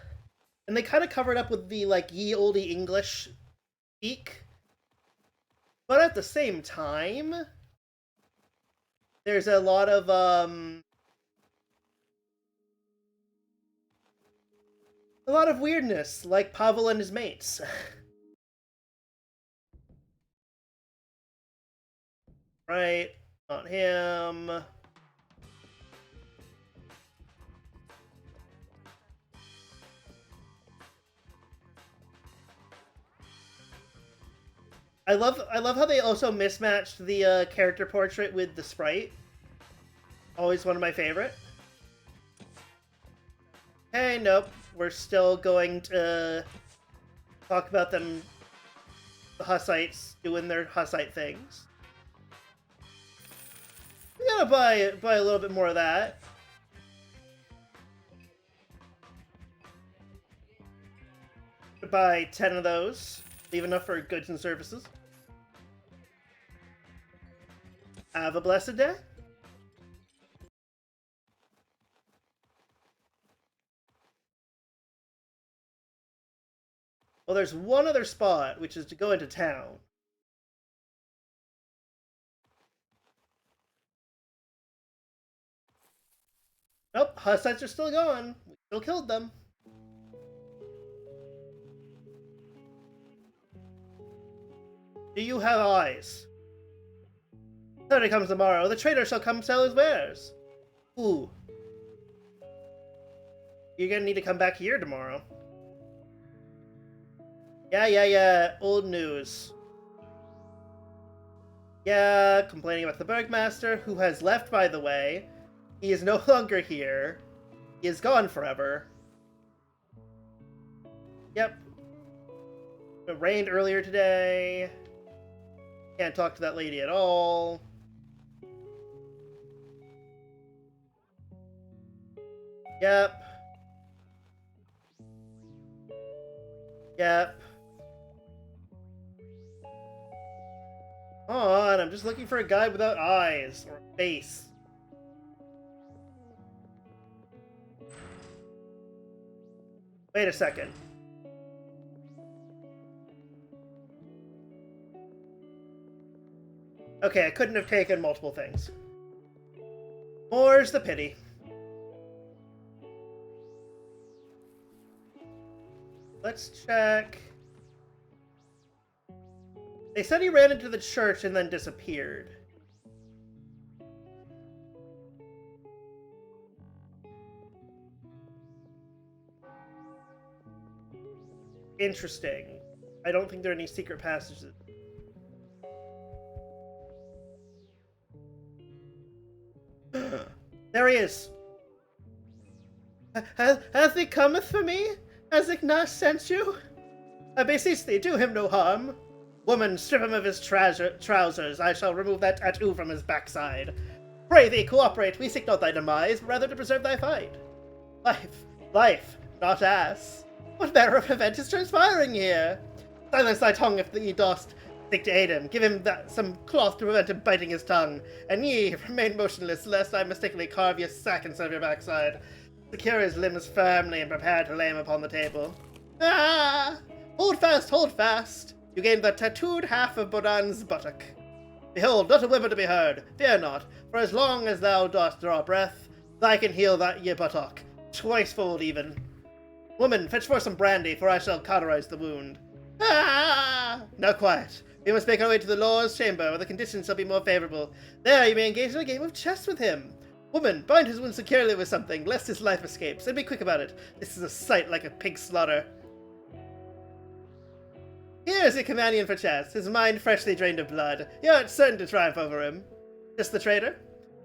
they kind of covered up with the like ye olde English speak, but at the same time, there's a lot of weirdness, like Pavel and his mates. Right, not him. I love how they also mismatched the character portrait with the sprite. Always one of my favorite. Hey, nope. We're still going to talk about them, the Hussites, doing their Hussite things. We gotta buy a little bit more of that. Buy 10 of those. Leave enough for goods and services. Have a blessed day. Well, there's one other spot, which is to go into town. Nope, Hussites are still going. We still killed them. Do you have eyes? Saturday comes tomorrow. The trader shall come sell his wares. Ooh. You're gonna need to come back here tomorrow. Yeah. Old news. Yeah, complaining about the Burgmaster, who has left, by the way. He is no longer here. He is gone forever. Yep. It rained earlier today. Can't talk to that lady at all. Yep. Come on, I'm just looking for a guy without eyes or a face. Wait a second. Okay, I couldn't have taken multiple things. More's the pity. Let's check. They said he ran into the church and then disappeared. Interesting. I don't think there are any secret passages. There he is. Hath he cometh for me? Has Ignace sent you? I beseech thee, do him no harm. Woman, strip him of his trousers. I shall remove that tattoo from his backside. Pray thee, cooperate. We seek not thy demise, but rather to preserve thy fight. Life, not ass. What manner of event is transpiring here? Silence thy tongue if thee dost seek to aid him. Give him some cloth to prevent him biting his tongue. And ye, remain motionless, lest I mistakenly carve your sack instead of your backside. Secure his limbs firmly and prepare to lay him upon the table. Ah! Hold fast, hold fast! You gained the tattooed half of Bodan's buttock. Behold, not a whimper to be heard. Fear not, for as long as thou dost draw breath, I can heal that ye buttock, twicefold even. Woman, fetch forth some brandy, for I shall cauterize the wound. Ah! Now quiet. We must make our way to the Lord's chamber, where the conditions shall be more favorable. There you may engage in a game of chess with him. Woman, bind his wound securely with something, lest his life escapes, and be quick about it. This is a sight like a pig's slaughter. Here is a companion for chess, his mind freshly drained of blood. You art certain to triumph over him. Just the traitor?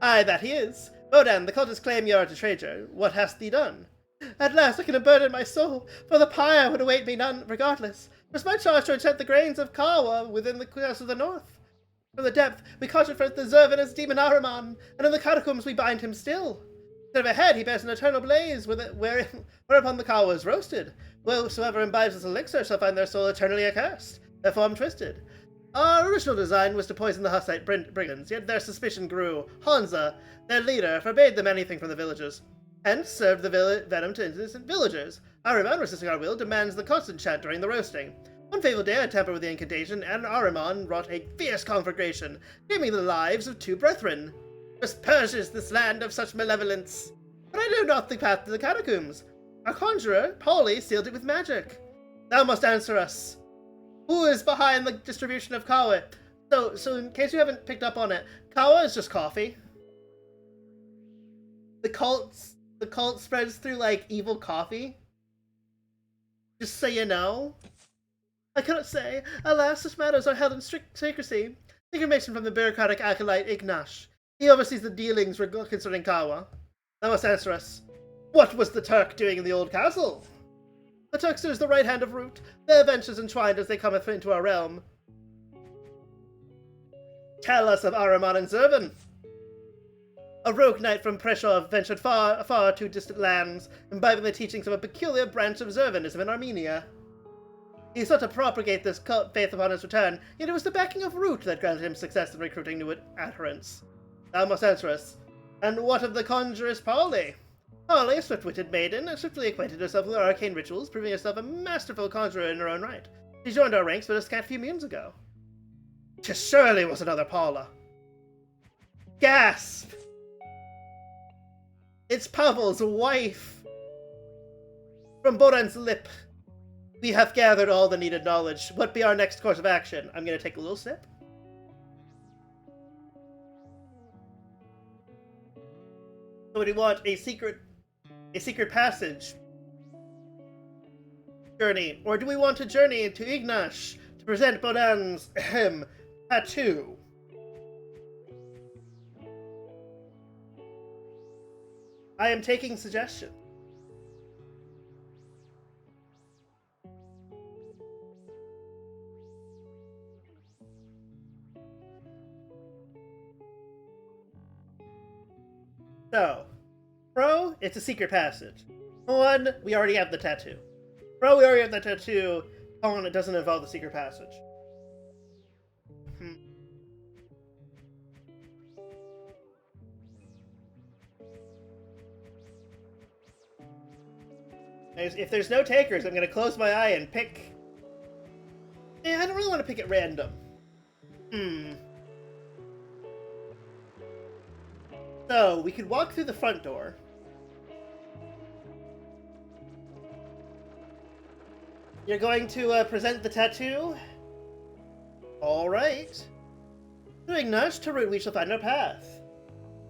Aye, that he is. Bodan, the cultists claim you are a traitor. What hast thee done? At last I can abandon my soul, for the pyre would await me none regardless. 'Twas my charge to enchant the grains of Kawa within the House of the North. From the depth we conjured forth the Zervin as demon Ahriman, and in the catacombs we bind him still. Instead of a head, he bears an eternal blaze, whereupon the Kawa is roasted. Whosoever imbibes this elixir shall find their soul eternally accursed, their form twisted. Our original design was to poison the Hussite brigands, yet their suspicion grew. Hansa, their leader, forbade them anything from the villagers, hence served the venom to innocent villagers. Ahriman, resisting our will, demands the constant chant during the roasting. One fateful day, I tampered with the incantation, and Ahriman wrought a fierce conflagration, claiming the lives of 2 brethren. Just purges this land of such malevolence. But I know not the path to the catacombs. Our conjurer, Polly, sealed it with magic. Thou must answer us. Who is behind the distribution of kawa? So in case you haven't picked up on it, kawa is just coffee. The cult spreads through, like, evil coffee. Just so you know. I cannot say. Alas, such matters are held in strict secrecy. Information from the bureaucratic acolyte Ignash. He oversees the dealings concerning kawa. Thou must answer us. What was the Turk doing in the old castle? The Turkster is the right hand of Root. Their ventures entwined as they cometh into our realm. Tell us of Ahriman and Zervan. A rogue knight from Preshov ventured far to distant lands, imbibing the teachings of a peculiar branch of Zervanism in Armenia. He sought to propagate this cult faith upon his return, yet it was the backing of Root that granted him success in recruiting new adherents. Thou must answer us. And what of the conjuress Polly? Polly, a swift-witted maiden, swiftly acquainted herself with arcane rituals, proving herself a masterful conjurer in her own right. She joined our ranks but a scant few moons ago. 'Tis surely was another Paula. Gasp! It's Pavel's wife! From Boran's lip, we have gathered all the needed knowledge. What be our next course of action? I'm going to take a little sip. So do we want a secret passage journey, or do we want a journey to Ignash to present Bodan's tattoo? I am taking suggestion. So, pro, it's a secret passage. Con, we already have the tattoo. Pro, we already have the tattoo. Con, it doesn't involve the secret passage. If there's no takers, I'm going to close my eye and pick... Yeah, I don't really want to pick at random. So, we could walk through the front door. You're going to present the tattoo? Alright. Through Ignash to Root we shall find our path.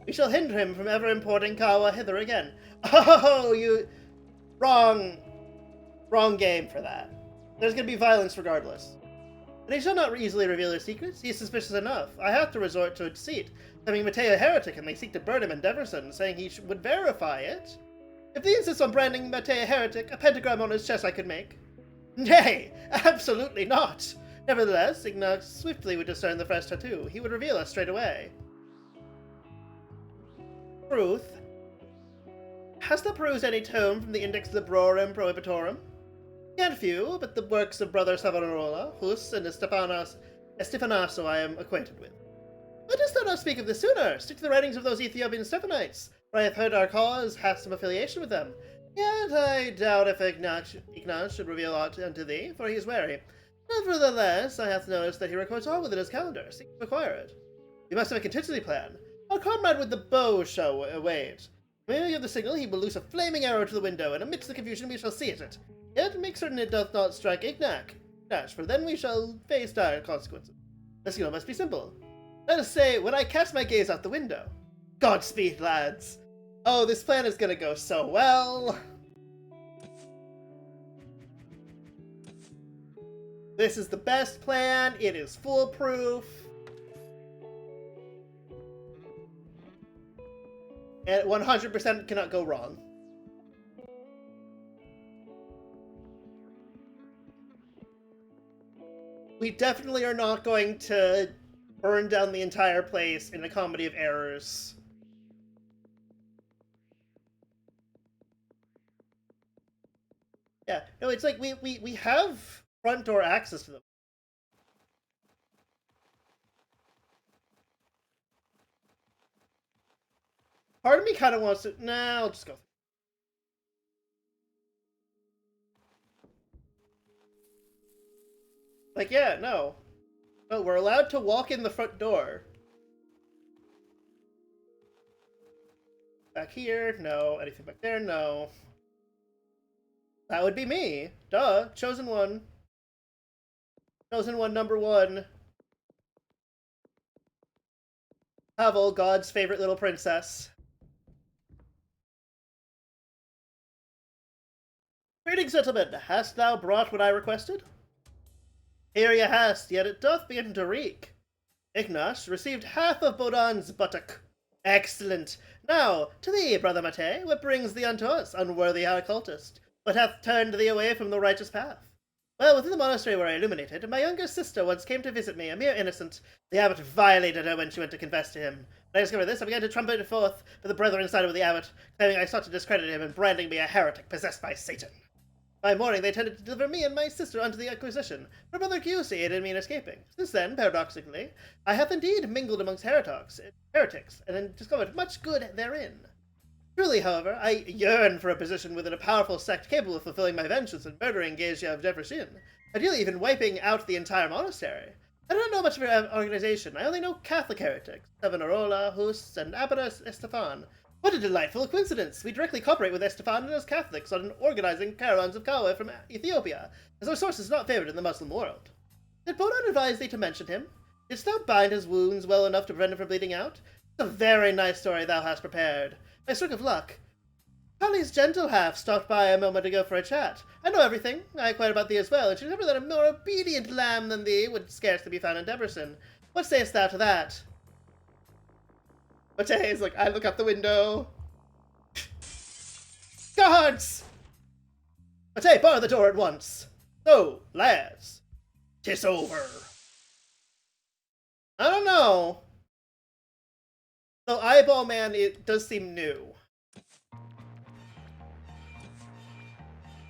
We shall hinder him from ever importing kawa hither again. Oh, you... Wrong game for that. There's going to be violence regardless. And he shall not easily reveal their secrets. He is suspicious enough. I have to resort to a deceit, claiming Mateo a heretic, and they seek to burn him in Deverson, saying he would verify it. If they insist on branding Mateo a heretic, a pentagram on his chest I could make. Nay, absolutely not. Nevertheless, Ignash swiftly would discern the fresh tattoo. He would reveal us straight away. Truth. Hast thou perused any tome from the Index Librorum Prohibitorum? Yet few, but the works of Brother Savonarola, Hus, and Estefanaso I am acquainted with. Why dost thou not speak of this sooner? Stick to the writings of those Ethiopian Stephanites, for I have heard our cause hath some affiliation with them. Yet I doubt if Ignash should reveal aught unto thee, for he is wary. Nevertheless, I hath noticed that he records all within his calendar, seek to acquire it. We must have a contingency plan. Our comrade with the bow shall await. When we give the signal, he will loose a flaming arrow to the window, and amidst the confusion we shall seize it. Yet make certain it doth not strike Ignash, for then we shall face dire consequences. The signal must be simple. Let us say, when I cast my gaze out the window. Godspeed, lads! Oh, this plan is gonna go so well! This is the best plan, it is foolproof. And 100% cannot go wrong. We definitely are not going to burn down the entire place in a comedy of errors. Yeah, no, it's like we have front door access to them. he kind of wants to... Nah, I'll just go. Like, yeah, no. No, we're allowed to walk in the front door. Back here, no. Anything back there, no. That would be me. Duh. Chosen one. Chosen one, number one. Havel, God's favorite little princess. Greetings, gentlemen. Hast thou brought what I requested? Here ye hast, yet it doth begin to reek. Ignash received half of Bodan's buttock. Excellent. Now, to thee, brother Mate, what brings thee unto us, unworthy occultist? What hath turned thee away from the righteous path? Well, within the monastery where I illuminated, my younger sister once came to visit me, a mere innocent. The abbot violated her when she went to confess to him. When I discovered this, I began to trumpet forth for the brethren sided with the abbot, claiming I sought to discredit him and branding me a heretic possessed by Satan. By morning, they intended to deliver me and my sister unto the Inquisition, for Brother Giuse aided me in escaping. Since then, paradoxically, I have indeed mingled amongst heretics, and discovered much good therein. Truly, however, I yearn for a position within a powerful sect capable of fulfilling my vengeance and murdering Geisha of Jefferson, ideally even wiping out the entire monastery. I do not know much of your organization. I only know Catholic heretics, Savonarola, Hus, and Abbot Estefan. What a delightful coincidence! We directly cooperate with Estefan and his Catholics on organizing caravans of Kawa from Ethiopia, as our source is not favored in the Muslim world. Did Bonan advise thee to mention him? Didst thou bind his wounds well enough to prevent him from bleeding out? It's a very nice story thou hast prepared. By stroke of luck, Polly's gentle half stopped by a moment ago for a chat. I know everything. I inquired about thee as well, and she remembered that a more obedient lamb than thee would scarcely be found in Debrecen. What sayest thou to that? Mate is like, I look out the window. Guards! Mate, bar the door at once. So, lads, 'tis over. I don't know. So, Eyeball Man, it does seem new.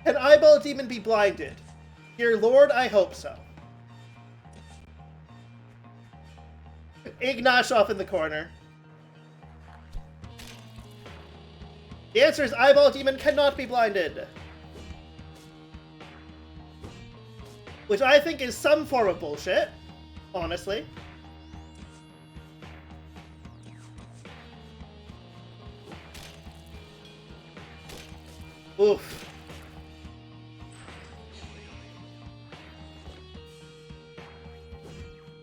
Can Eyeball Demon be blinded? Dear Lord, I hope so. Ignash off in the corner. The answer is Eyeball Demon cannot be blinded. Which I think is some form of bullshit, honestly. Oof.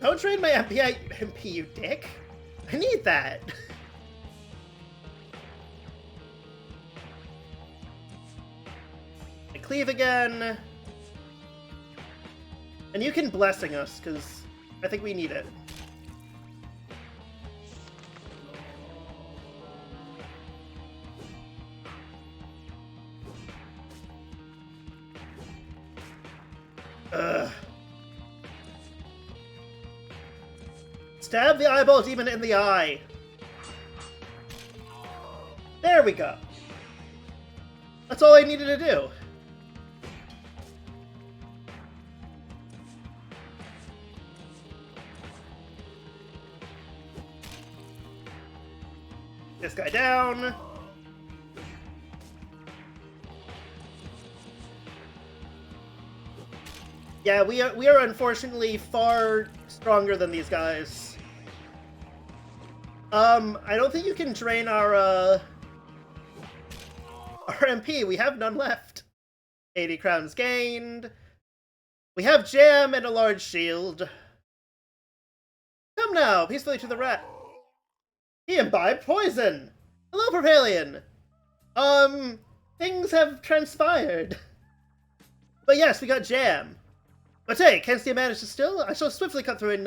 Don't trade my MP, you dick. I need that. I cleave again. And you can blessing us, because I think we need it. Ugh. Stab the Eyeball Demon in the eye. There we go. That's all I needed to do. This guy down. Yeah, we are unfortunately far stronger than these guys. I don't think you can drain our MP. We have none left. 80 crowns gained. We have jam and a large shield. Come now, peacefully to the rat. He imbibed poison! Hello, Propalian! Things have transpired. But yes, we got jam. But hey, canst thou manage to still? I shall swiftly cut through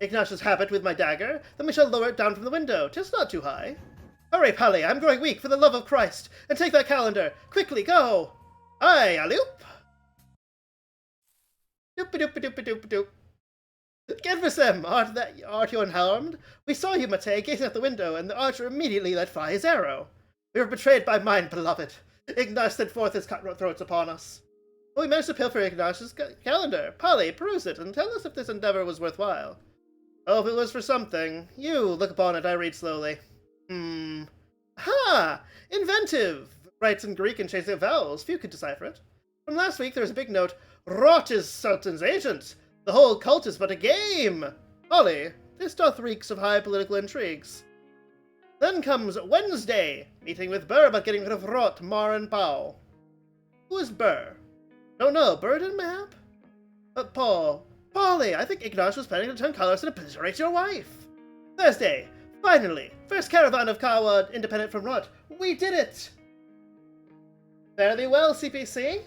Ignatius' habit with my dagger, then we shall lower it down from the window. 'Tis not too high. Hurry, Polly, I'm growing weak, for the love of Christ, and take that calendar. Quickly, go! Aye, aloop! Doop-a-doop-a-doop-a-doop-a-doop. Gedvisem, art you unharmed? We saw you, Mate, gazing at the window, and the archer immediately let fly his arrow. We were betrayed by mine beloved. Ignash sent forth his cutthroats upon us. But we managed to pilfer Ignash's calendar. Polly, peruse it, and tell us if this endeavor was worthwhile. Oh, if it was for something. You, look upon it, I read slowly. Ha! Inventive! Writes in Greek and changing vowels. Few could decipher it. From last week, there was a big note. Rot is Sultan's agent. The whole cult is but a game. Holly, this doth reeks of high political intrigues. Then comes Wednesday. Meeting with Burr about getting rid of Rot, Mar, and Pau. Who is Burr? Don't know. Burden, mayhap? Paul. Polly, I think Ignash was planning to turn colors and obliterate your wife. Thursday. Finally, first caravan of Kawa independent from Rot. We did it! Fairly well, CPC.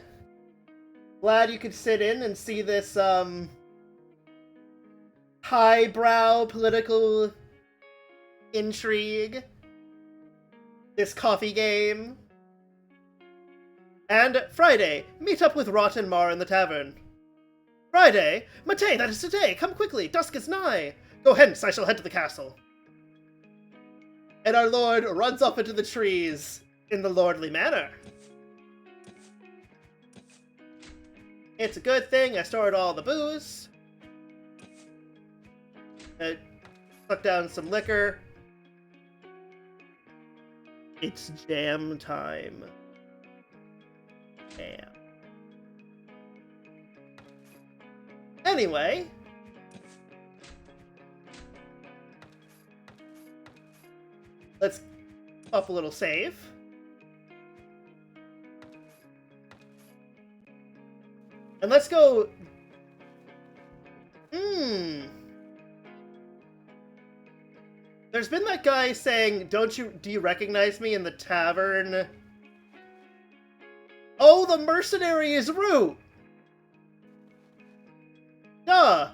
Glad you could sit in and see this, highbrow political intrigue. This coffee game. And Friday, meet up with Rot and Mar in the tavern. Friday? Matei, that is today! Come quickly, dusk is nigh! Go hence, I shall head to the castle. And our lord runs off into the trees in the lordly manner. It's a good thing I stored all the booze. I suck down some liquor. It's jam time. Jam. Anyway. Let's up a little save. And let's go... There's been that guy saying, do you recognize me in the tavern? Oh, the mercenary is Root! Duh!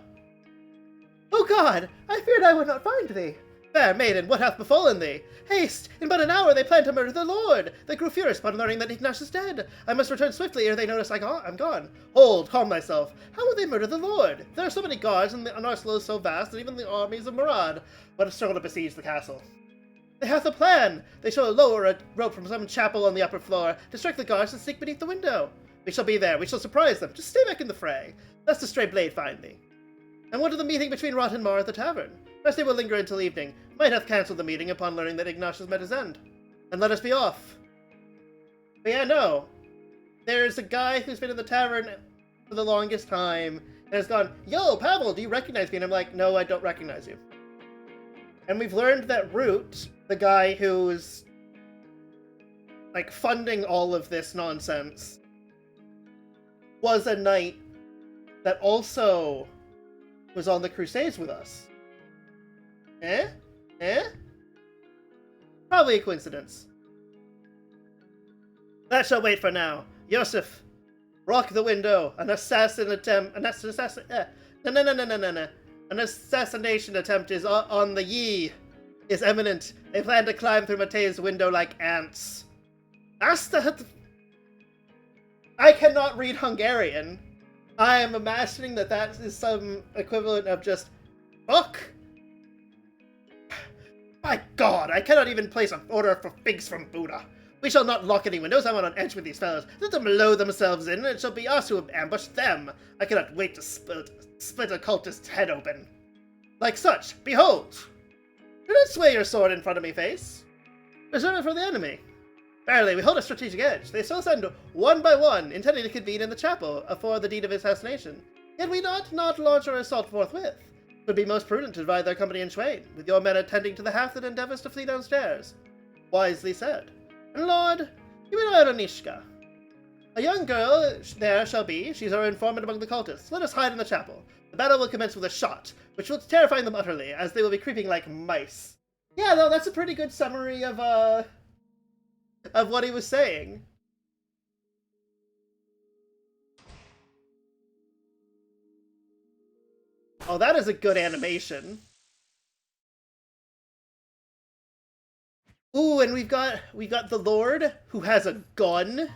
Oh God, I feared I would not find thee. Fair maiden, what hath befallen thee? Haste! In but an hour they plan to murder the lord! They grew furious upon learning that Ignash is dead. I must return swiftly ere they notice I'm gone. Hold, calm thyself. How will they murder the lord? There are so many guards, and our slow is so vast, that even the armies of Murad would have struggled to besiege the castle. They hath a plan! They shall lower a rope from some chapel on the upper floor, distract the guards, and sneak beneath the window. We shall be there. We shall surprise them. Just stay back in the fray, lest a stray blade find thee. And what of the meeting between Rot and Mar at the tavern? First they will linger until evening. Might have cancelled the meeting upon learning that Ignash has met his end. And let us be off. But yeah, no. There's a guy who's been in the tavern for the longest time, and has gone, Yo, Pavel, do you recognize me? And I'm like, no, I don't recognize you. And we've learned that Root, the guy who's, like, funding all of this nonsense, was a knight that also was on the Crusades with us. Eh? Probably a coincidence. That shall wait for now. Yosef, rock the window. An assassination attempt is on the Yi. Is imminent. They plan to climb through Matei's window like ants. I cannot read Hungarian. I am imagining that is some equivalent of just fuck. My God, I cannot even place an order for figs from Buddha. We shall not lock any windows. I'm on edge with these fellows. Let them load themselves in, and it shall be us who have ambushed them. I cannot wait to split a cultist's head open. Like such, behold! Do not sway your sword in front of me, face. Reserve it for the enemy. Barely, we hold a strategic edge. They still send one by one, intending to convene in the chapel for the deed of assassination. Yet we not launch our assault forthwith. It would be most prudent to divide their company in twain, with your men attending to the half that endeavors to flee downstairs. Wisely said. And Lord, you know Aronishka. A young girl there shall be. She's our informant among the cultists. Let us hide in the chapel. The battle will commence with a shot, which will terrify them utterly, as they will be creeping like mice. Yeah, no, that's a pretty good summary of what he was saying. Oh, that is a good animation. Ooh, and we've got the Lord who has a gun.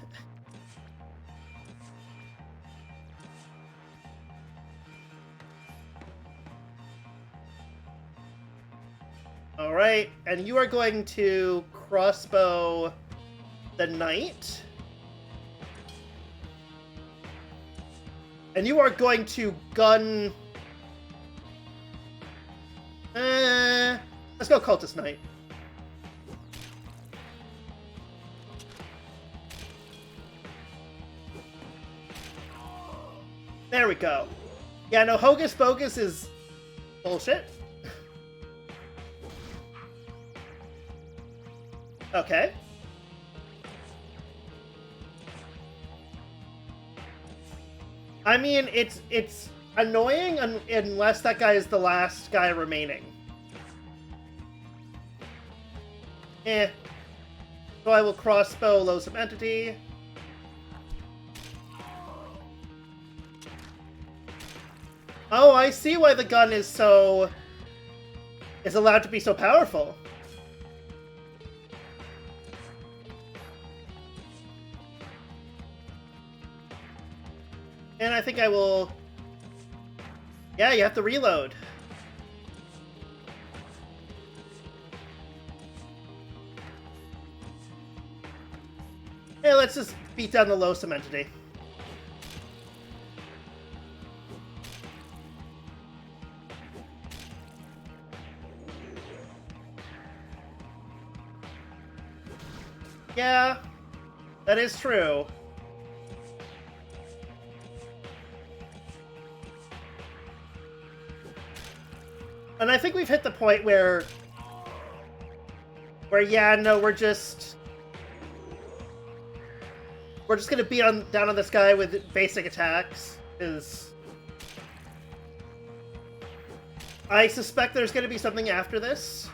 All right, and you are going to crossbow the knight. And you are going to gun... let's go cultist knight. There we go. Yeah, no, Hocus Pocus is bullshit. Okay. I mean, it's annoying unless that guy is the last guy remaining. Eh. So I will crossbow Loathsome Entity. Oh, I see why the gun is allowed to be so powerful. And I think I will... Yeah, you have to reload. Hey, let's just beat down the Loathsome Entity. Yeah, that is true. And I think we've hit the point where yeah, no, we're just gonna beat down on this guy with basic attacks. I suspect there's gonna be something after this.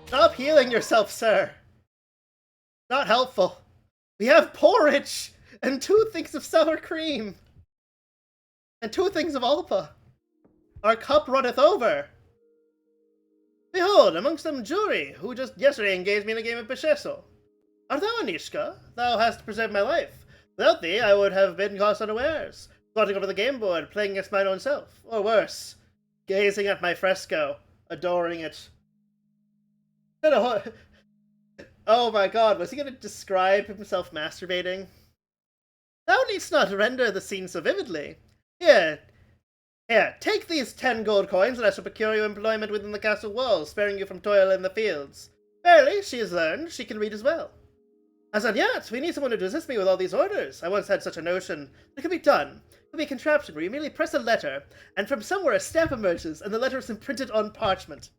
Stop healing yourself, sir. Not helpful. We have porridge and 2 things of sour cream and 2 things of alpa. Our cup runneth over. Behold, amongst them jury, who just yesterday engaged me in a game of Beshesel. Art thou Anishka? Thou hast preserved my life. Without thee, I would have been caught unawares, squatting over the game board, playing against mine own self, or worse, gazing at my fresco, adoring it. Oh my god, was he going to describe himself masturbating? Thou needst not render the scene so vividly. Here, take these 10 gold coins, and I shall procure you employment within the castle walls, sparing you from toil in the fields. Verily, she has learned, she can read as well. As on yet, we need someone to assist me with all these orders. I once had such a notion. It can be done. It can be a contraption where you merely press a letter, and from somewhere a stamp emerges, and the letter is imprinted on parchment.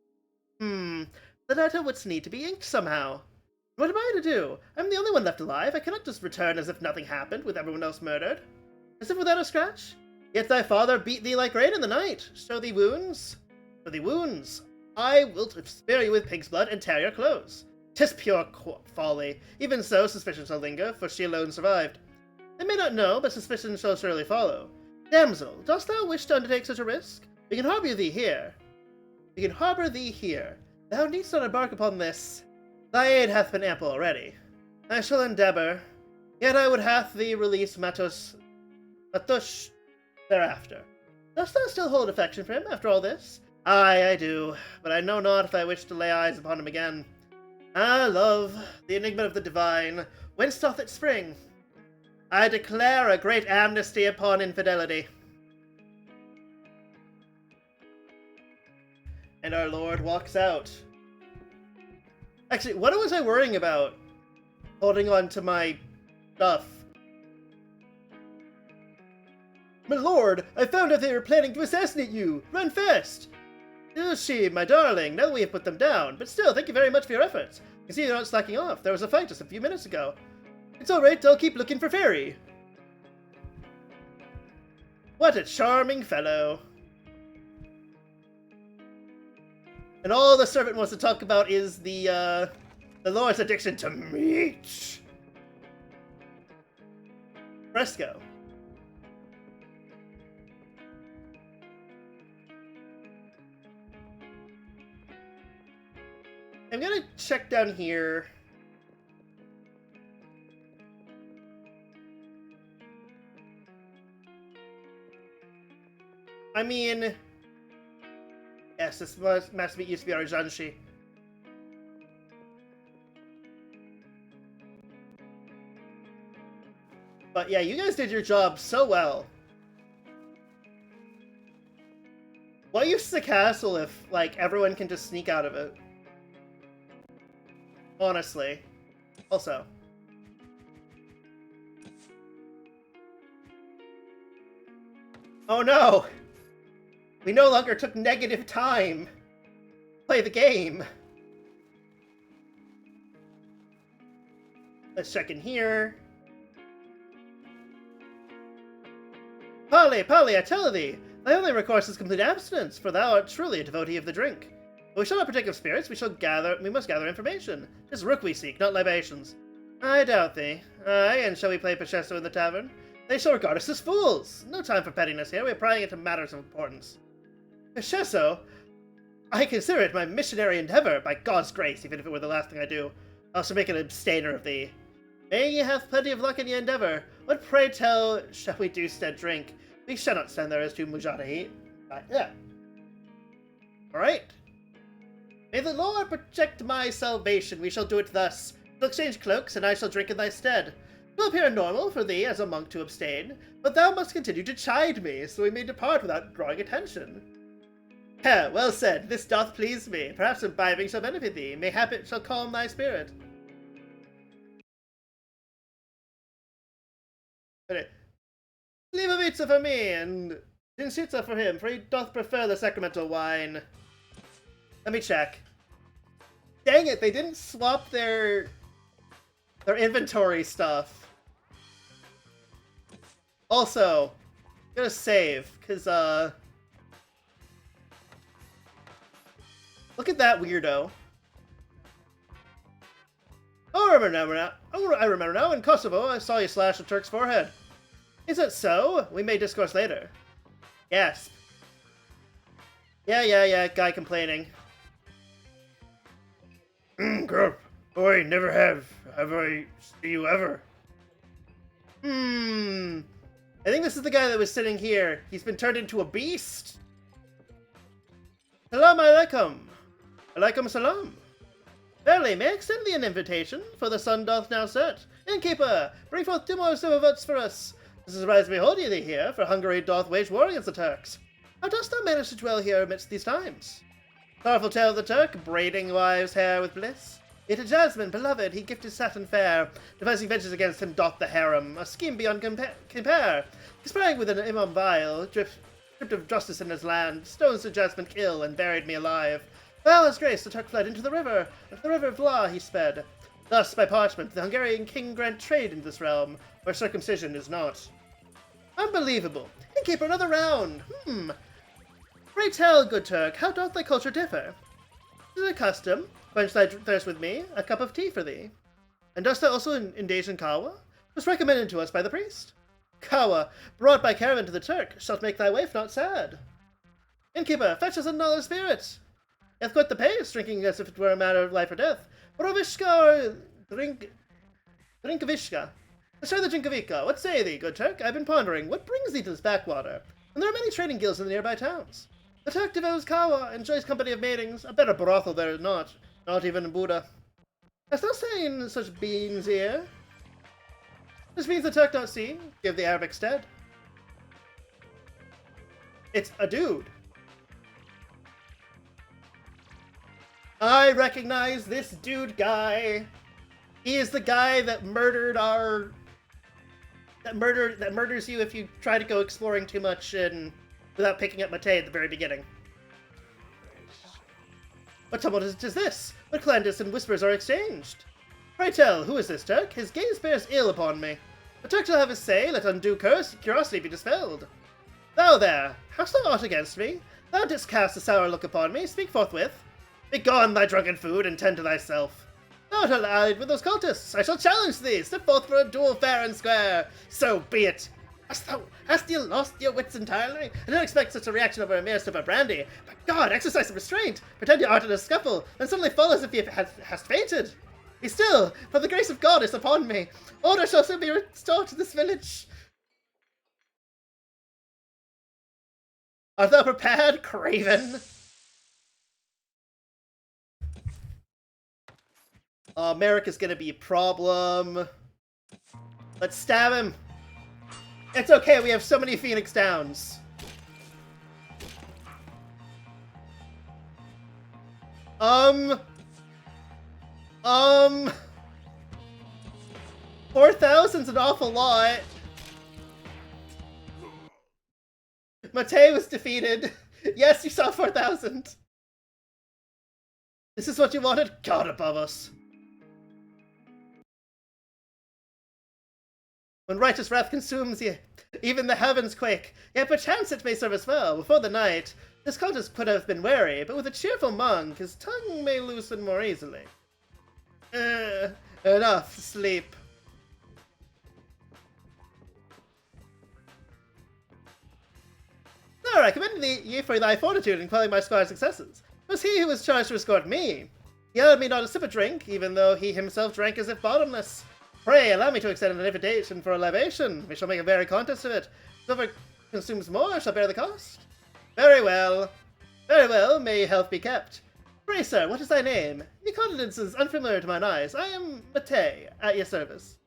The letter would need to be inked somehow. What am I to do? I'm the only one left alive. I cannot just return as if nothing happened, with everyone else murdered. As if without a scratch? Yet thy father beat thee like rain in the night. Show thee wounds? Show thee wounds. I will spare you with pig's blood and tear your clothes. 'Tis pure folly. Even so, suspicion shall linger, for she alone survived. They may not know, but suspicion shall surely follow. Damsel, dost thou wish to undertake such a risk? We can harbour thee here. Thou needst not embark upon this. Thy aid hath been ample already. I shall endeavour, yet I would have thee release Matush thereafter. Dost thou still hold affection for him after all this? Aye, I do, but I know not if I wish to lay eyes upon him again. Ah, love, the enigma of the divine, whence doth it spring? I declare a great amnesty upon infidelity. And our Lord walks out. Actually, what was I worrying about? Holding on to my stuff. My lord, I found out they were planning to assassinate you! Run fast! She, my darling, now that we have put them down. But still, thank you very much for your efforts. You see you're not slacking off. There was a fight just a few minutes ago. It's alright, I'll keep looking for Fairy. What a charming fellow. And all the servant wants to talk about is the Lord's addiction to meat. Fresco. I'm gonna check down here. I mean, yes, this must be used to be our Janshi. But yeah, you guys did your job so well. What use is the castle if, like, everyone can just sneak out of it? Honestly. Also. Oh no! We no longer took negative time. Play the game. Let's check in here. Polly, I tell thee, thy only recourse is complete abstinence, for thou art truly a devotee of the drink. But we shall not partake of spirits, we must gather information. 'Tis rook we seek, not libations. I doubt thee. Aye, and shall we play Pacheco in the tavern? They shall regard us as fools. No time for pettiness here, we are prying into matters of importance. Pacheco? I consider it my missionary endeavor, by God's grace, even if it were the last thing I do. I shall make an abstainer of thee. May ye have plenty of luck in your endeavor. What, pray tell, shall we do stead drink? We shall not stand there as two mujahid. Yeah. Alright. May the Lord protect my salvation. We shall do it thus. We'll exchange cloaks, and I shall drink in thy stead. It will appear normal for thee as a monk to abstain, but thou must continue to chide me, so we may depart without drawing attention. Well said. This doth please me. Perhaps imbibing shall benefit thee. Mayhap it shall calm thy spirit. Okay. Slivovica for me, and Jinshitsa for him, for he doth prefer the sacramental wine. Let me check. Dang it, they didn't swap their inventory stuff. Also, I'm gonna save, because, look at that weirdo. Oh, I remember now. In Kosovo, I saw you slash a Turk's forehead. Is it so? We may discourse later. Yes. Yeah, guy complaining. Grump. Boy, never have I see you ever. I think this is the guy that was sitting here. He's been turned into a beast. Salam alaikum. Alaikum salam. Verily, may I extend thee an invitation, for the sun doth now set. Innkeeper, bring forth 2 more silver votes for us. This is surprise to behold thee here, for Hungary doth wage war against the Turks. How dost thou manage to dwell here amidst these times? Sorrowful tale of the Turk, braiding wives' hair with bliss. Yet to Jasmine, beloved, he gifted satin fair. Devising ventures against him doth the harem, a scheme beyond compare. He sprang with an imam vile, stripped of justice in his land, stones to Jasmine kill, and buried me alive. Well, his grace, the Turk fled into the river of law he sped. Thus, by parchment, the Hungarian king grant trade into this realm, where circumcision is not. Unbelievable. Innkeeper, another round. Pray tell, good Turk, how doth thy culture differ? Is it a custom? Quench thy thirst with me, a cup of tea for thee. And dost thou also engage in kawa? 'Twas recommended to us by the priest. Kawa, brought by caravan to the Turk, shalt make thy wife not sad. Innkeeper, fetch us another spirit. He hath quit the pace, drinking as if it were a matter of life or death. Borovishka or Drinkavishka? Let's try the Drinkavica. What say thee, good Turk? I've been pondering, what brings thee to this backwater? And there are many trading guilds in the nearby towns. The Turk devours kawa, enjoys company of maidens. A better brothel there is not even in Buddha. Hast thou seen such beans here? This means the Turk not see, give the Arabic stead. It's a dude. I recognize this dude guy. He is the guy that murdered that murders you if you try to go exploring too much and without picking up Mate at the very beginning. What tumult is this? What clandestine whispers are exchanged? Pray tell, who is this Turk? His gaze bears ill upon me. The Turk shall have his say, let undue curiosity be dispelled. Thou there, hast thou aught against me? Thou didst cast a sour look upon me, speak forthwith. Begone, thy drunken food, and tend to thyself. Thou art allied with those cultists. I shall challenge thee. Step forth for a duel fair and square. So be it. Hast you lost your wits entirely? I didn't expect such a reaction over a mere sip of brandy. By God, exercise some restraint. Pretend you art in a scuffle, then suddenly fall as if you hast fainted. Be still, for the grace of God is upon me. Order shall soon be restored to this village. Art thou prepared, craven? Merrick gonna be a problem. Let's stab him. It's okay, we have so many Phoenix Downs. 4,000's an awful lot. Matei was defeated. Yes, you saw 4,000. This is what you wanted? God above us. When righteous wrath consumes ye, even the heavens quake. Yet perchance it may serve us well. Before the night, this cultist could have been wary, but with a cheerful monk, his tongue may loosen more easily. Enough, sleep. Sir, I commend thee for thy fortitude in quelling my squire's successes. It was he who was charged to escort me. He allowed me not a sip of drink, even though he himself drank as if bottomless. Pray, allow me to extend an invitation for a libation. We shall make a merry contest of it. Whoever consumes more shall bear the cost. Very well. Very well, may your health be kept. Pray, sir, what is thy name? Your countenance is unfamiliar to mine eyes. I am Matei, at your service.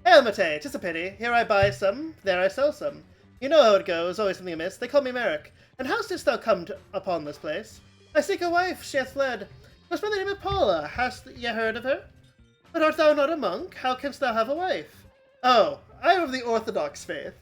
Hail, Matei, 'tis a pity. Here I buy some, there I sell some. You know how it goes, always something amiss. They call me Merrick. And how didst thou come upon this place? I seek a wife, she hath fled. Was by the name of Paula. Hast ye heard of her? But art thou not a monk? How canst thou have a wife? Oh, I am of the Orthodox faith.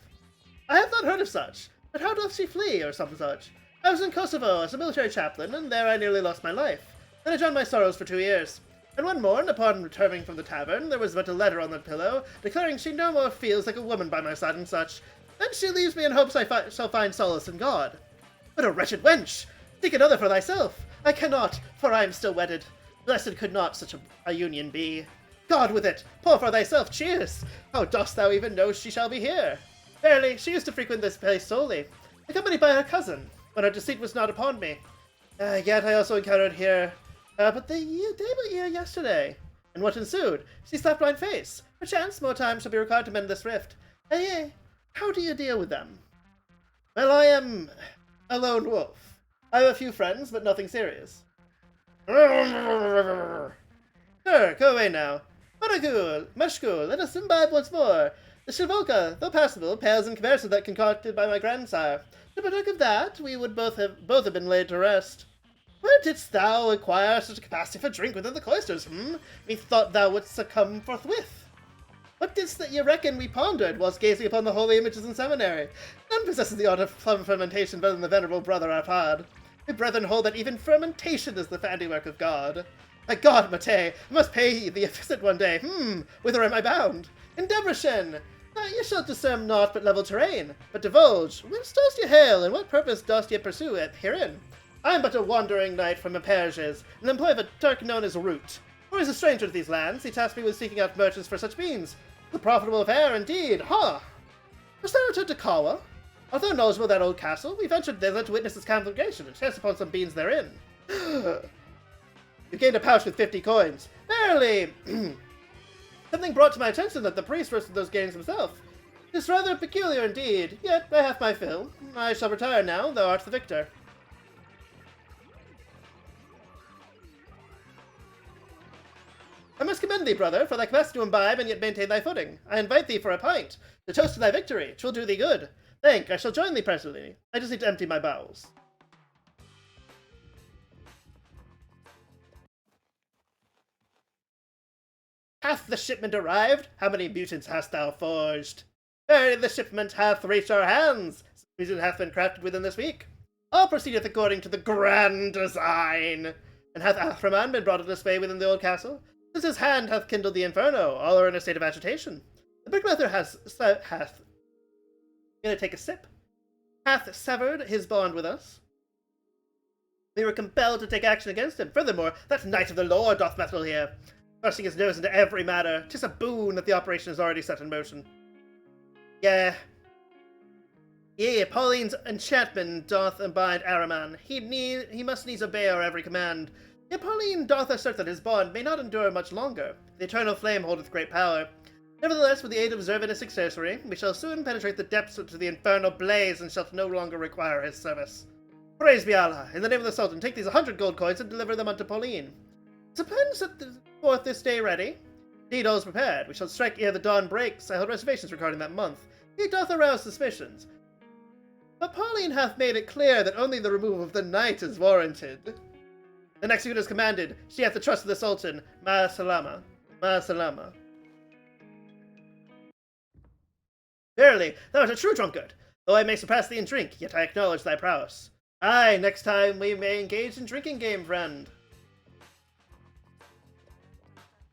I have not heard of such. But how doth she flee, or something such? I was in Kosovo as a military chaplain, and there I nearly lost my life. Then I drowned my sorrows for 2 years. And one morn, upon returning from the tavern, there was but a letter on the pillow, declaring she no more feels like a woman by my side and such. Then she leaves me in hopes I shall find solace in God. But a wretched wench! Seek another for thyself. I cannot, for I am still wedded. Blessed could not such a union be. God with it! Pour for thyself, cheers! How dost thou even know she shall be here? Verily, she used to frequent this place solely, accompanied by her cousin, when her deceit was not upon me. Yet I also encountered here, but the day but yesterday. And what ensued? She slapped mine face. Perchance more time shall be required to mend this rift. How do you deal with them? Well, I am a lone wolf. I have a few friends, but nothing serious. Sure, go away now. Maragul, Mashkul, let us imbibe once more. The Shivoka, though passable, pales in comparison to that concocted by my grandsire. To partake of that, we would both have been laid to rest. Where didst thou acquire such a capacity for drink within the cloisters, Methought thou wouldst succumb forthwith. What didst that ye reckon we pondered whilst gazing upon the holy images in seminary? None possesses the art of plum fermentation better than the venerable brother Arpad. My brethren hold that even fermentation is the handiwork of God. My God, Matei, I must pay thee a visit one day. Whither am I bound? In Debrecen. Ye shall discern naught but level terrain. But divulge, whence dost ye hail, and what purpose dost ye pursue it herein? I am but a wandering knight from Eperges, in the employ of a Turk known as Root. For he is a stranger to these lands, he tasked me with seeking out merchants for such means. A profitable affair, indeed, ha! Dost thou return to Kawa? Art thou knowledgeable of that old castle? We ventured thither to witness its conflagration, and chanced upon some beans therein. You gained a pouch with 50 coins. Verily! Something brought to my attention that the priest roasted those gains himself. It is rather peculiar indeed, yet I have my fill. I shall retire now, thou art the victor. I must commend thee, brother, for thy capacity to imbibe and yet maintain thy footing. I invite thee for a pint, to toast to thy victory. 'Twill do thee good. Think, I shall join thee presently. I just need to empty my bowels. Hath the shipment arrived? How many mutants hast thou forged? Verily, the shipment hath reached our hands. Mutant hath been crafted within this week. All proceedeth according to the grand design. And hath Athraman been brought into sway within the old castle? Since his hand hath kindled the inferno, all are in a state of agitation. The brickmaker hath severed his bond with us. We were compelled to take action against him. Furthermore, that knight of the Lord doth meddle here, thrusting his nose into every matter. 'Tis a boon that the operation is already set in motion. Yea, Pauline's enchantment doth bind Araman. He must needs obey our every command. Yet Pauline doth assert that his bond may not endure much longer. The eternal flame holdeth great power. Nevertheless, with the aid of Zervinus sorcery, we shall soon penetrate the depths to the infernal blaze and shall no longer require his service. Praise be Allah! In the name of the Sultan, take these 100 gold coins and deliver them unto Pauline. Is the plan set forth this day ready? Indeed, all is prepared. We shall strike ere the dawn breaks. I hold reservations regarding that month. He doth arouse suspicions. But Pauline hath made it clear that only the removal of the knight is warranted. The executor is commanded. She hath the trust of the Sultan. Ma salama. Ma salama. Verily, thou art a true drunkard. Though I may surpass thee in drink, yet I acknowledge thy prowess. Aye, next time we may engage in drinking game, friend.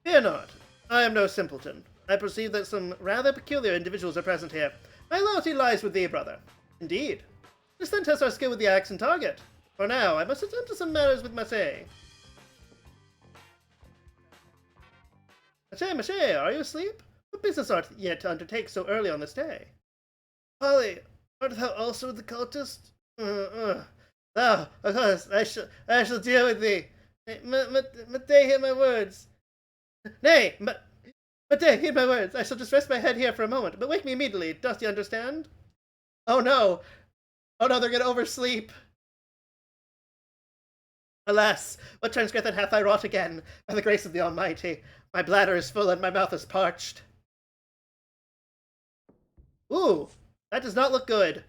Fear not. I am no simpleton. I perceive that some rather peculiar individuals are present here. My loyalty lies with thee, brother. Indeed. Let us then test our skill with the axe and target. For now, I must attend to some matters with Mache. Mache, are you asleep? What business art yet to undertake so early on this day? Polly, art thou also the cultist? Thou, of course, I shall deal with thee. Mate, hear my words. Nay, Mate, hear my words. I shall just rest my head here for a moment, but wake me immediately. Dost you understand? Oh no! Oh no, they're gonna oversleep. Alas, what transgression hath I wrought again? By the grace of the Almighty, my bladder is full and my mouth is parched. Ooh, that does not look good.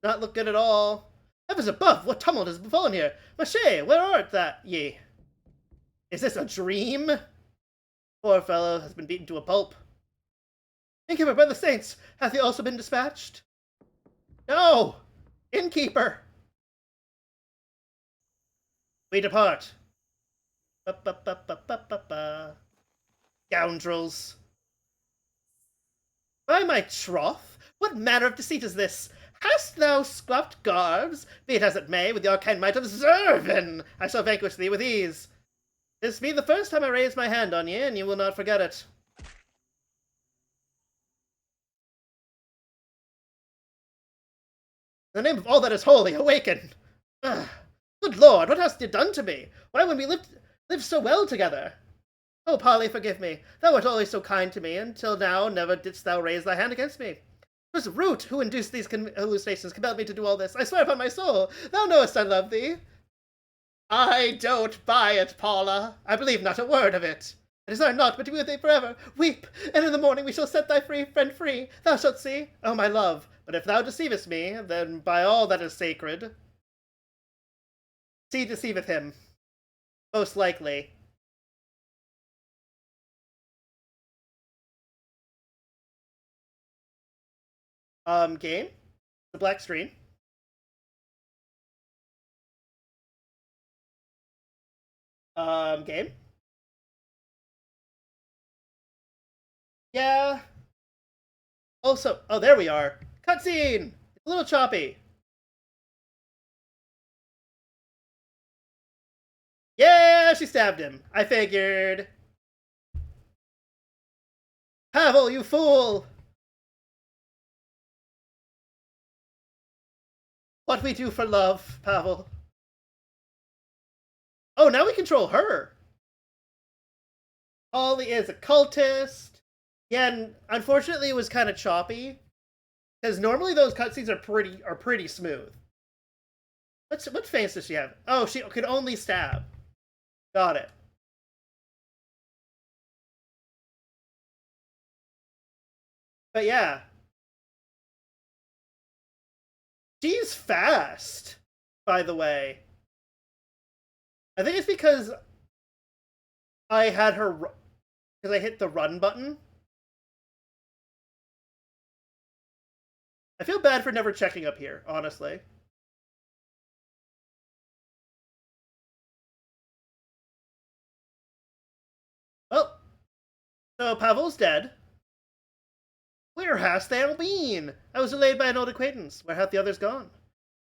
Not look good at all. Heavens above, what tumult has befallen here? Mache, where art that ye? Is this a dream? Poor fellow has been beaten to a pulp. Innkeeper, by the saints, hath he also been dispatched? No! Innkeeper! We depart. Scoundrels. By my troth, what manner of deceit is this? Hast thou swapped garbs? Be it as it may, with your kind might of Zervin, I shall vanquish thee with ease. This be the first time I raise my hand on ye, and you will not forget it. In the name of all that is holy, awaken! Ugh. Good Lord, what hast you done to me? Why, when we lived so well together? Oh, Polly, forgive me. Thou wert always so kind to me, until now never didst thou raise thy hand against me. It was Root who induced these hallucinations, compelled me to do all this. I swear upon my soul, thou knowest I love thee. I don't buy it, Paula. I believe not a word of it. I desire not but to be with thee forever. Weep, and in the morning we shall set thy friend free. Thou shalt see. Oh, my love, but if thou deceivest me, then by all that is sacred, she deceiveth him. Most likely. Game. The black screen. Game. Yeah. Also, oh, there we are. Cutscene! It's a little choppy. Yeah, she stabbed him. I figured. Pavel, you fool! What we do for love, Pavel. Oh, now we control her. Polly is a cultist. Yeah, and unfortunately it was kind of choppy. Because normally those cutscenes are pretty smooth. What face does she have? Oh, she could only stab. Got it. But yeah. She's fast, by the way. I think it's because I had her... because I hit the run button. I feel bad for never checking up here, honestly. Well, so Pavel's dead. Where hast thou been? I was delayed by an old acquaintance. Where hath the others gone?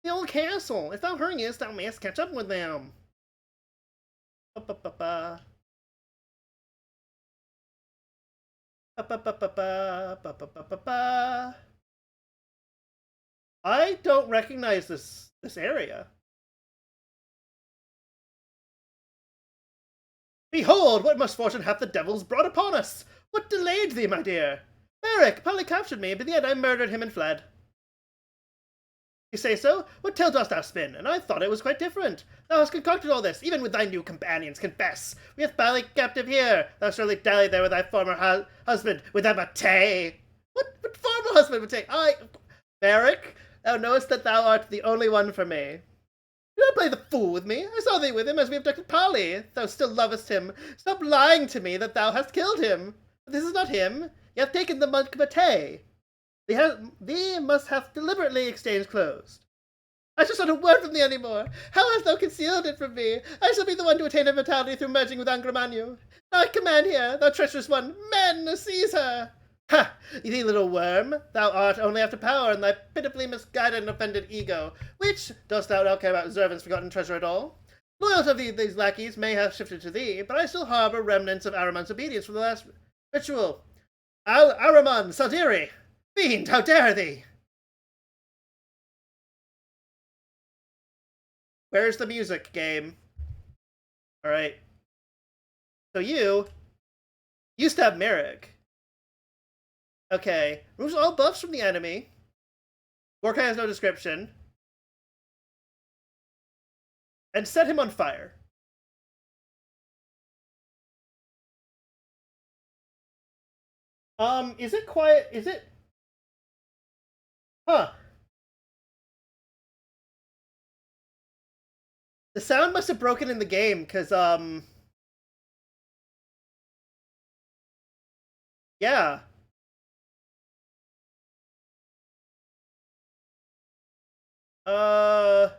The old castle. If thou hurriest, thou mayst catch up with them. Ba-ba-ba-ba. Ba-ba-ba-ba-ba. I don't recognize this area. Behold, what misfortune hath the devils brought upon us? What delayed thee, my dear? Merrick, Polly captured me, but yet I murdered him and fled. You say so? What tale dost thou spin? And I thought it was quite different. Thou hast concocted all this, even with thy new companions. Confess, we hath Polly captive here. Thou surely dallied there with thy former husband, with that Matei. What former husband, Matei? Merrick, thou knowest that thou art the only one for me. Do not play the fool with me. I saw thee with him as we abducted Polly. Thou still lovest him. Stop lying to me that thou hast killed him. This is not him. You have taken the monk Matei. Thee must have deliberately exchanged clothes. I shall not a word from thee any more. How hast thou concealed it from me? I shall be the one to attain immortality through merging with Angramanyu. Now I command here, thou treacherous one, men, seize her! Ha! Thee little worm, thou art only after power and thy pitifully misguided and offended ego. Which, dost thou not care about Zervan's forgotten treasure at all? Loyalty of these lackeys may have shifted to thee, but I still harbor remnants of Aramon's obedience from the last ritual. Aramon, Saldiri! Fiend, how dare thee! Where's the music, game? Alright. So you stab Merrick. Okay. Removes all buffs from the enemy. Gorkai has no description. And set him on fire. Is it quiet? Is it? Huh. The sound must have broken in the game, because, yeah. I'm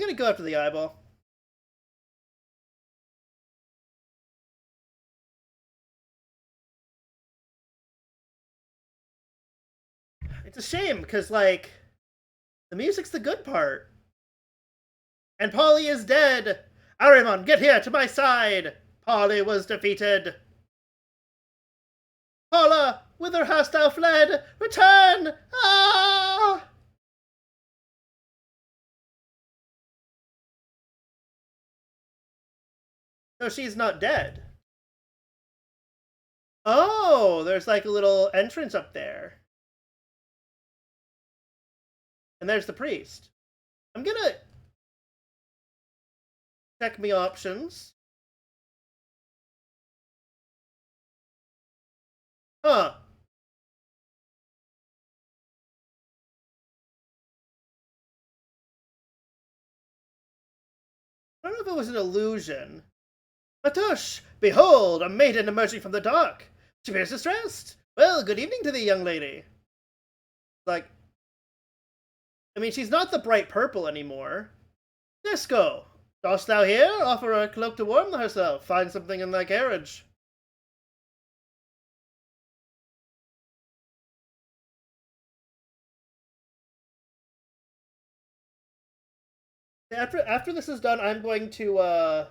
gonna go after the eyeball. It's a shame, because, like, the music's the good part. And Polly is dead! Arimon, get here, to my side! Polly was defeated! Paula, whither hast thou fled? Return! Ah! So she's not dead. Oh, there's like a little entrance up there. And there's the priest. I'm gonna check me options. Huh. I don't know if it was an illusion. Matush! Behold, a maiden emerging from the dark. She appears distressed. Well, good evening to thee, young lady. Like, I mean, she's not the bright purple anymore. Disco, dost thou here? Offer her a cloak to warm herself. Find something in thy carriage. After this is done, I'm going to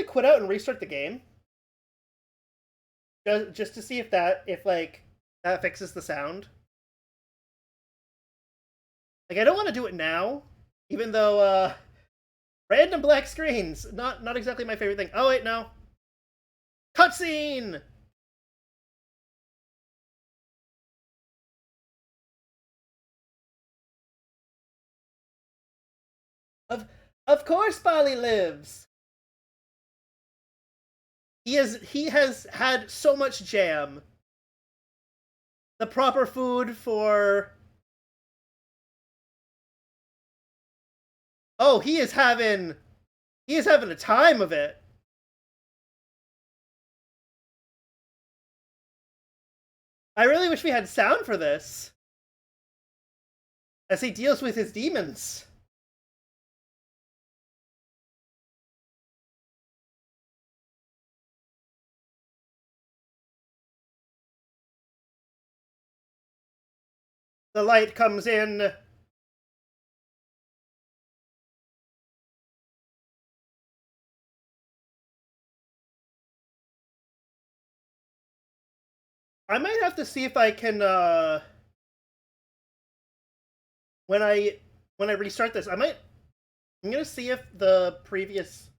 quit out and restart the game. Just to see if that fixes the sound. Like, I don't want to do it now, even though random black screens, not exactly my favorite thing. Oh wait, no. Cutscene. Of course Bali lives. He has had so much jam. The proper food for... Oh, he is having a time of it. I really wish we had sound for this. As he deals with his demons. The light comes in. I might have to see if I can, when I restart this, I'm gonna see if the previous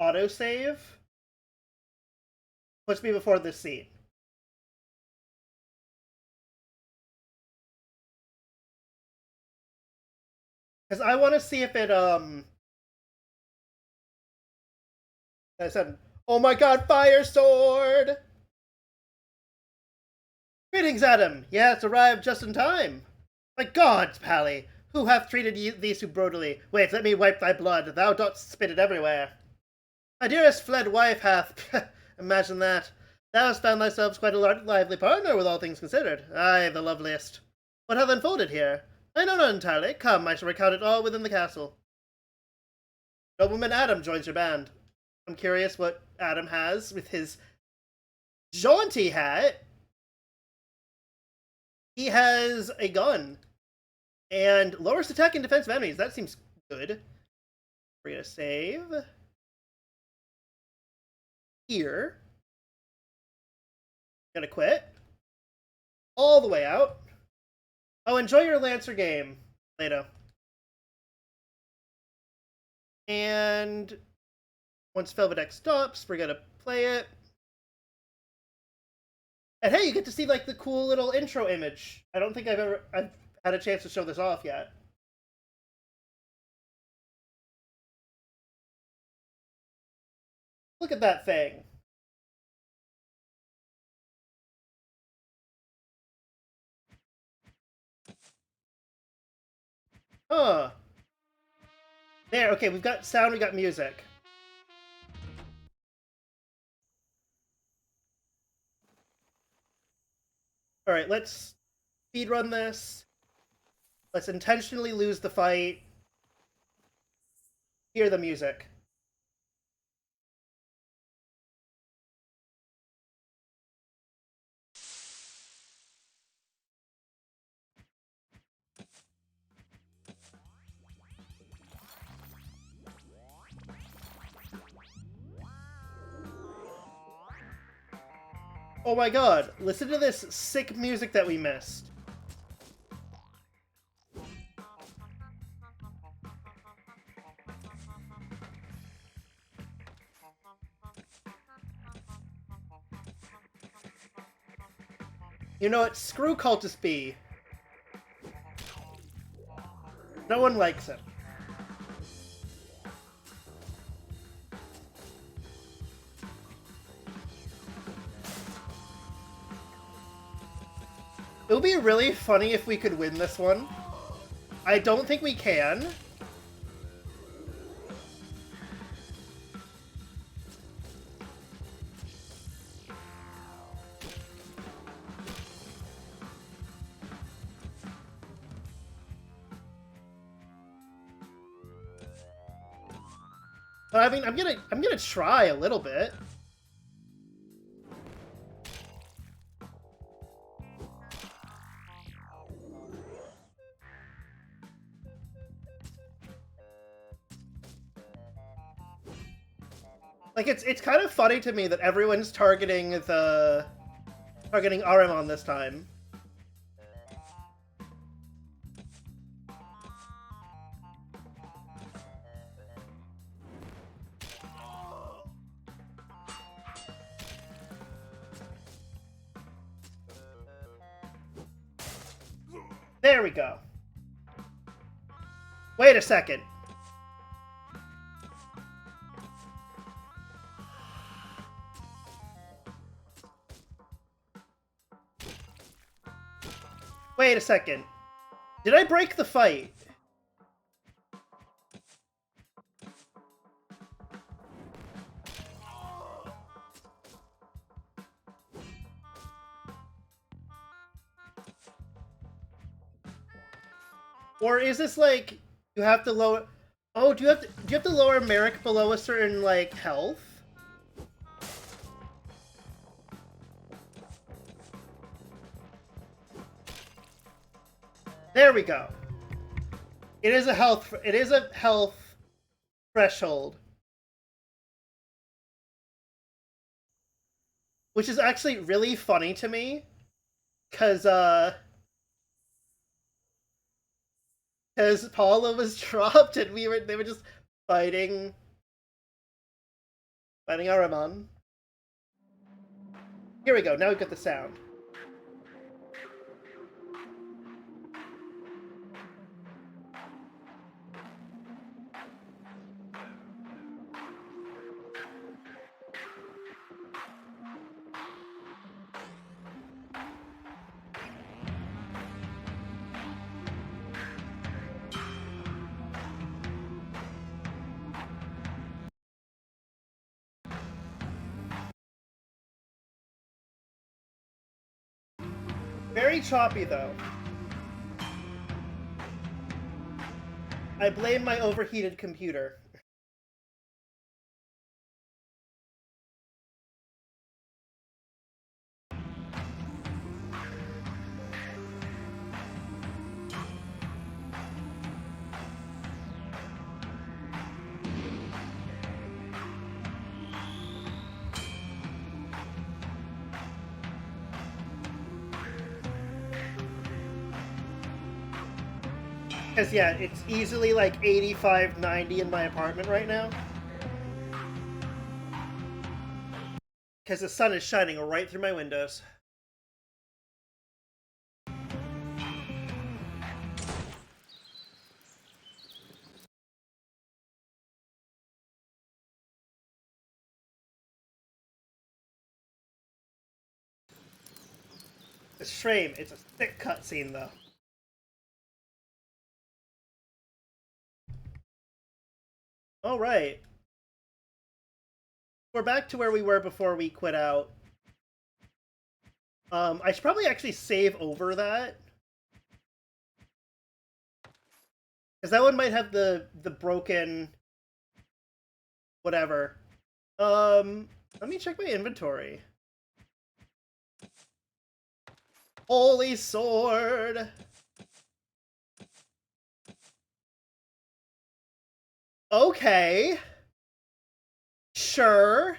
autosave puts me before this scene. Because I want to see if it, I said, oh my god, fire sword! Greetings, Adam! Yeah, it's arrived just in time! My god, Pally! Who hath treated thee so brutally? Wait, let me wipe thy blood. Thou dost spit it everywhere. My dearest fled wife hath... Imagine that. Thou hast found thyself quite a lively partner, with all things considered. Aye, the loveliest. What hath unfolded here? I know not entirely. Come, I shall recount it all within the castle. Nobleman Adam joins your band. I'm curious what Adam has with his jaunty hat. He has a gun. And lowers attack and defense of enemies. That seems good. We're gonna save. Here. Gonna quit. All the way out. Oh, enjoy your Lancer game, Lato. And once Felvidek stops, we're gonna play it. And hey, you get to see like the cool little intro image. I don't think I've had a chance to show this off yet. Look at that thing. Huh. There, okay, we've got sound, we got music. Alright, let's speedrun this. Let's intentionally lose the fight. Hear the music. Oh my god, listen to this sick music that we missed. You know what? Screw Cultist B. No one likes him. It would be really funny if we could win this one. I don't think we can. But I mean, I'm gonna try a little bit. Like, it's kind of funny to me that everyone's targeting Aramon this time. There we go. Wait a second. Wait a second. Did I break the fight? Or is this like you have to lower? Oh, do you have to lower Merrick below a certain like health? There we go. It is a health threshold. Which is actually really funny to me, cause Paula was dropped and they were just fighting Aramon. Here we go, now we've got the sound. Very choppy, though. I blame my overheated computer. Because, yeah, it's easily like 85, 90 in my apartment right now. Because the sun is shining right through my windows. It's a shame. It's a thick cutscene, though. All right. We're back to where we were before we quit out. I should probably actually save over that. Because that one might have the broken... whatever. Let me check my inventory. Holy sword! Okay. Sure.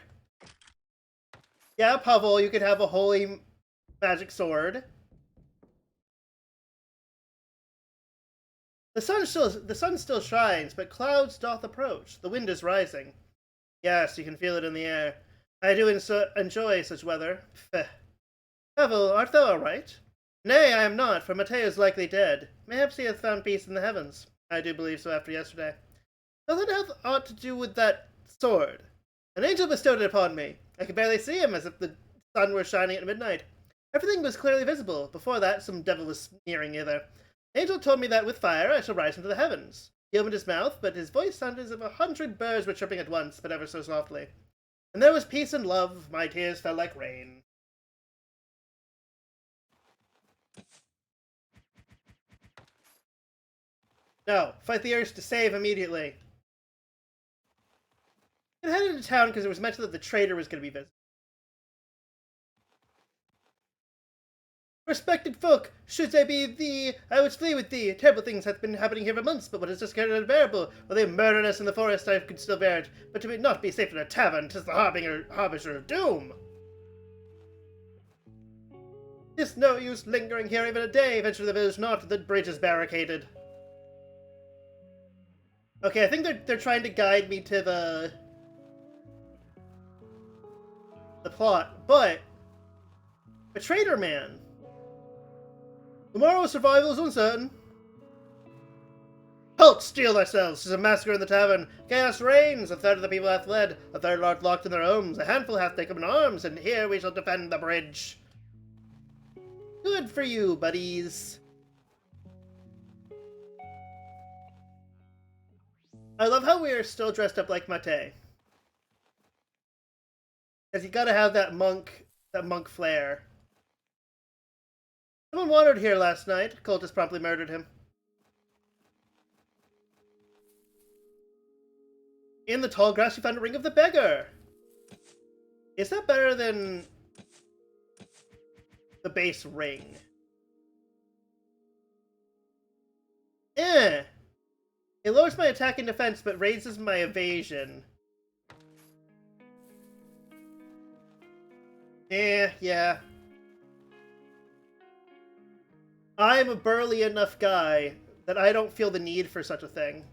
Yeah, Pavel, you could have a holy magic sword. The sun still shines, but clouds doth approach. The wind is rising. Yes, you can feel it in the air. I do enjoy such weather. Pavel, art thou all right? Nay, I am not, for Matteo is likely dead. Mayhaps he hath found peace in the heavens. I do believe so after yesterday. Nothing hath aught to do with that sword. An angel bestowed it upon me. I could barely see him, as if the sun were shining at midnight. Everything was clearly visible. Before that, some devil was sneering hither. The angel told me that with fire I shall rise into the heavens. He opened his mouth, but his voice sounded as if 100 birds were chirping at once, but ever so softly. And there was peace and love. My tears fell like rain. No, fight the urge to save immediately. I headed into town because it was mentioned that the trader was going to be visiting. Respected folk, should I be thee, I would flee with thee. Terrible things hath been happening here for months, but what is just getting unbearable? While they murdered us in the forest, I could still bear it, but to not be safe in a tavern, 'tis the harbinger of doom. 'Tis no use lingering here even a day. Venture to the village not, the bridge is barricaded. Okay, I think they're trying to guide me to the plot, but a traitor man. Tomorrow's survival is uncertain. Halt, steel thyself! 'Tis a massacre in the tavern. Chaos reigns. A third of the people hath fled. A third art locked in their homes. A handful hath taken in arms, and here we shall defend the bridge. Good for you, buddies. I love how we are still dressed up like Mate. Because you gotta have that monk flair. Someone wandered here last night. Cultists promptly murdered him. In the tall grass, you found a ring of the beggar. Is that better than the base ring? Eh. It lowers my attack and defense, but raises my evasion. Yeah. I'm a burly enough guy that I don't feel the need for such a thing.